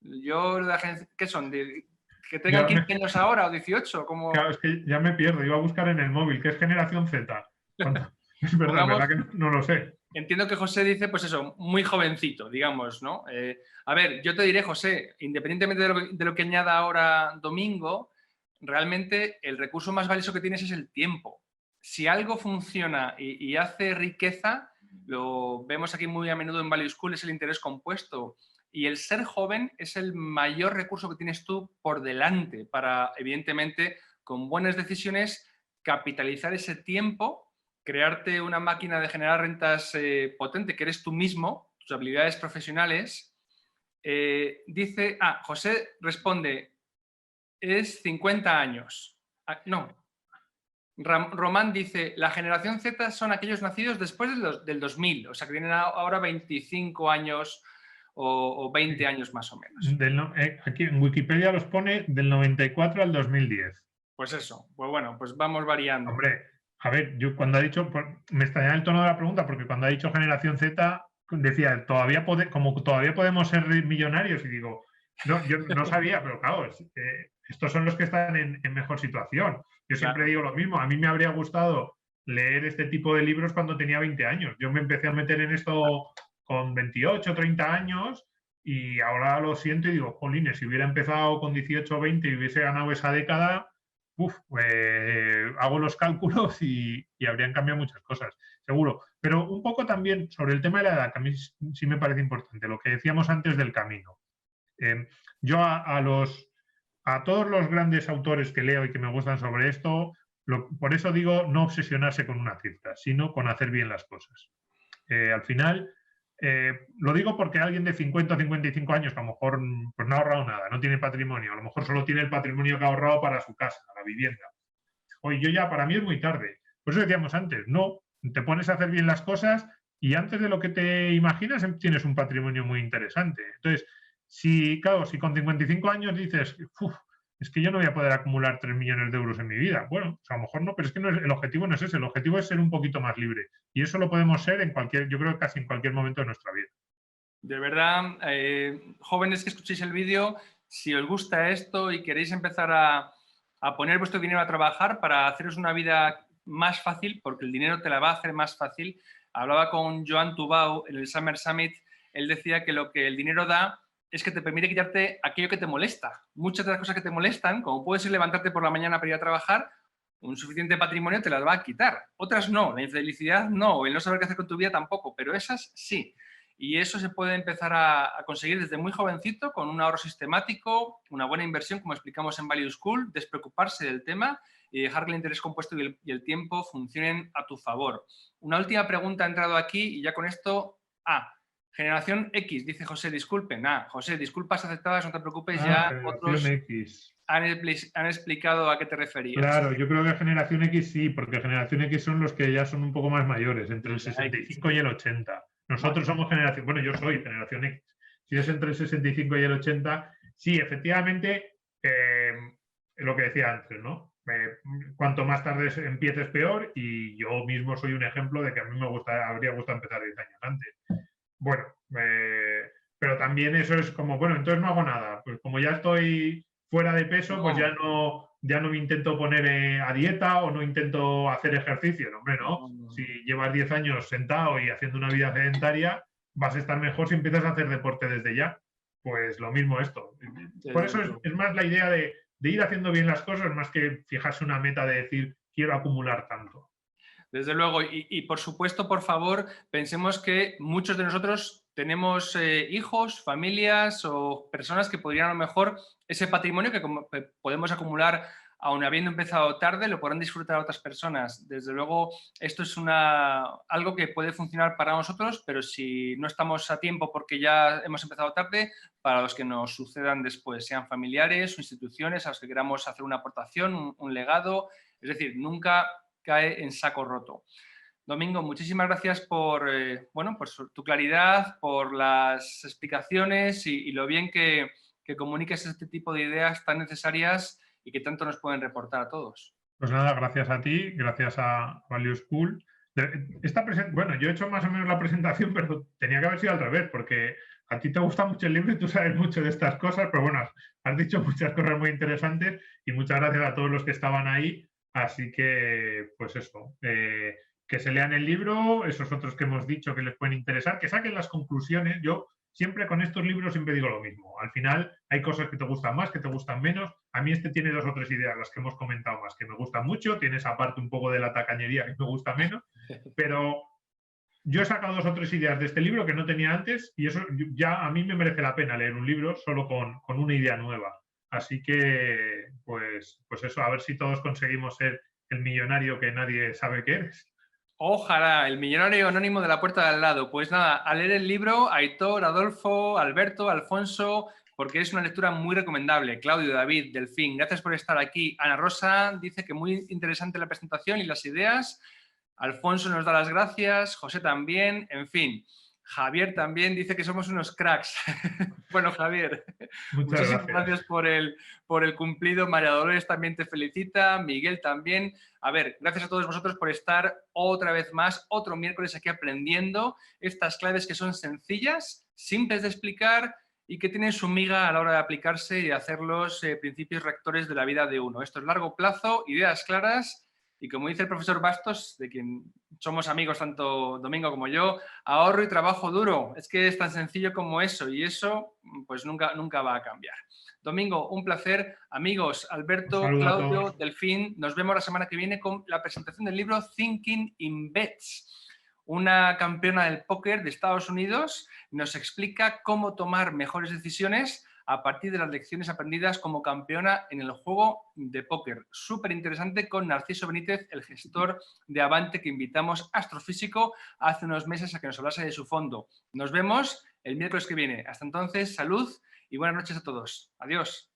Yo, ¿qué son? ¿Que tengan 15 años ahora o 18? ¿Cómo? Claro, es que ya me pierdo, iba a buscar en el móvil, ¿qué es generación Z? Es verdad que no lo sé. Entiendo que José dice, pues eso, muy jovencito, digamos, ¿no? A ver, yo te diré, José, independientemente de lo que añada ahora Domingo, realmente el recurso más valioso que tienes es el tiempo. Si algo funciona y hace riqueza, lo vemos aquí muy a menudo en Value School, es el interés compuesto. Y el ser joven es el mayor recurso que tienes tú por delante para, evidentemente, con buenas decisiones, capitalizar ese tiempo, crearte una máquina de generar rentas potente, que eres tú mismo, tus habilidades profesionales. Dice, José responde, es 50 años. No. Román dice, la generación Z son aquellos nacidos después del 2000, o sea que tienen ahora 25 años o 20 años más o menos. Aquí en Wikipedia los pone del 94 al 2010. Pues eso, pues bueno, pues vamos variando. Hombre, a ver, yo cuando ha dicho, me extrañaba el tono de la pregunta, porque cuando ha dicho generación Z, decía, todavía podemos ser millonarios, y digo, no, yo no sabía, pero claro, estos son los que están en mejor situación. Yo siempre digo lo mismo, a mí me habría gustado leer este tipo de libros cuando tenía 20 años. Yo me empecé a meter en esto con 28, 30 años y ahora lo siento y digo, jolines, si hubiera empezado con 18 o 20 y hubiese ganado esa década, hago los cálculos y habrían cambiado muchas cosas, seguro. Pero un poco también sobre el tema de la edad, que a mí sí me parece importante, lo que decíamos antes del camino. Yo a todos los grandes autores que leo y que me gustan sobre esto, por eso digo no obsesionarse con una cifra, sino con hacer bien las cosas. Al final, lo digo porque alguien de 50 o 55 años que a lo mejor pues, no ha ahorrado nada, no tiene patrimonio, a lo mejor solo tiene el patrimonio que ha ahorrado para su casa, la vivienda. Oye, yo ya, para mí es muy tarde. Por eso decíamos antes, no, te pones a hacer bien las cosas y antes de lo que te imaginas tienes un patrimonio muy interesante. Entonces, claro, si con 55 años dices, es que yo no voy a poder acumular 3 millones de euros en mi vida. Bueno, pues a lo mejor no, pero es que el objetivo no es ese, el objetivo es ser un poquito más libre. Y eso lo podemos ser yo creo que casi en cualquier momento de nuestra vida. De verdad, jóvenes que escuchéis el vídeo, si os gusta esto y queréis empezar a poner vuestro dinero a trabajar para haceros una vida más fácil, porque el dinero te la va a hacer más fácil. Hablaba con Joan Tubau en el Summer Summit, él decía que lo que el dinero da es que te permite quitarte aquello que te molesta. Muchas de las cosas que te molestan, como puede ser levantarte por la mañana para ir a trabajar, un suficiente patrimonio te las va a quitar. Otras no, la infelicidad no, el no saber qué hacer con tu vida tampoco, pero esas sí. Y eso se puede empezar a conseguir desde muy jovencito con un ahorro sistemático, una buena inversión, como explicamos en Value School, despreocuparse del tema y dejar que el interés compuesto y el tiempo funcionen a tu favor. Una última pregunta ha entrado aquí y ya con esto... Generación X, dice José, disculpen. José, disculpas aceptadas, no te preocupes, ya otros X. han explicado a qué te referías. Claro, yo creo que generación X sí, porque generación X son los que ya son un poco más mayores, entre el 65 y el 80. Nosotros somos generación, bueno, yo soy generación X. Si es entre el 65 y el 80, sí, efectivamente, lo que decía antes, ¿no? Cuanto más tarde empieces, peor, y yo mismo soy un ejemplo de que a mí habría gustado empezar 10 años antes. Bueno, pero también eso es como, bueno, entonces no hago nada. Pues como ya estoy fuera de peso, pues ya no me intento poner a dieta o no intento hacer ejercicio. No, hombre, no. Si llevas 10 años sentado y haciendo una vida sedentaria, vas a estar mejor si empiezas a hacer deporte desde ya. Pues lo mismo esto. Por eso es más la idea de ir haciendo bien las cosas, más que fijarse una meta de decir, quiero acumular tanto. Desde luego, y por supuesto, por favor, pensemos que muchos de nosotros tenemos hijos, familias o personas que podrían a lo mejor ese patrimonio que podemos acumular aun habiendo empezado tarde, lo podrán disfrutar otras personas. Desde luego, esto es algo que puede funcionar para nosotros, pero si no estamos a tiempo porque ya hemos empezado tarde, para los que nos sucedan después, sean familiares o instituciones a los que queramos hacer una aportación, un legado, es decir, nunca cae en saco roto. Domingo, muchísimas gracias por tu claridad, por las explicaciones y lo bien que comuniques este tipo de ideas tan necesarias y que tanto nos pueden reportar a todos. Pues nada, gracias a ti, gracias a Value School. Bueno, yo he hecho más o menos la presentación, pero tenía que haber sido al revés, porque a ti te gusta mucho el libro y tú sabes mucho de estas cosas, pero bueno, has dicho muchas cosas muy interesantes y muchas gracias a todos los que estaban ahí. Así que, pues eso, que se lean el libro, esos otros que hemos dicho que les pueden interesar, que saquen las conclusiones. Yo siempre con estos libros siempre digo lo mismo. Al final hay cosas que te gustan más, que te gustan menos. A mí este tiene 2 o 3 ideas, las que hemos comentado más, que me gustan mucho. Tiene esa parte un poco de la tacañería que me gusta menos. Pero yo he sacado 2 o 3 ideas de este libro que no tenía antes y eso ya a mí me merece la pena leer un libro solo con una idea nueva. Así que, pues eso, a ver si todos conseguimos ser el millonario que nadie sabe que eres. Ojalá, el millonario anónimo de la puerta de al lado. Pues nada, a leer el libro, Aitor, Adolfo, Alberto, Alfonso, porque es una lectura muy recomendable. Claudio, David, Delfín, gracias por estar aquí. Ana Rosa dice que muy interesante la presentación y las ideas. Alfonso nos da las gracias, José también, en fin. Javier también dice que somos unos cracks. Bueno, Javier, muchísimas gracias por el cumplido. María Dolores también te felicita, Miguel también. A ver, gracias a todos vosotros por estar otra vez más, otro miércoles aquí aprendiendo estas claves que son sencillas, simples de explicar y que tienen su miga a la hora de aplicarse y de hacer los principios rectores de la vida de uno. Esto es largo plazo, ideas claras Y como dice el profesor Bastos, de quien somos amigos tanto Domingo como yo, ahorro y trabajo duro. Es que es tan sencillo como eso, y eso pues nunca va a cambiar. Domingo, un placer. Amigos, Un Alberto, saludo a Claudio, todos. Delfín, nos vemos la semana que viene con la presentación del libro Thinking in Bets. Una campeona del póker de Estados Unidos nos explica cómo tomar mejores decisiones a partir de las lecciones aprendidas como campeona en el juego de póker. Súper interesante, con Narciso Benítez, el gestor de Avante, que invitamos, astrofísico, hace unos meses a que nos hablase de su fondo. Nos vemos el miércoles que viene. Hasta entonces, salud y buenas noches a todos. Adiós.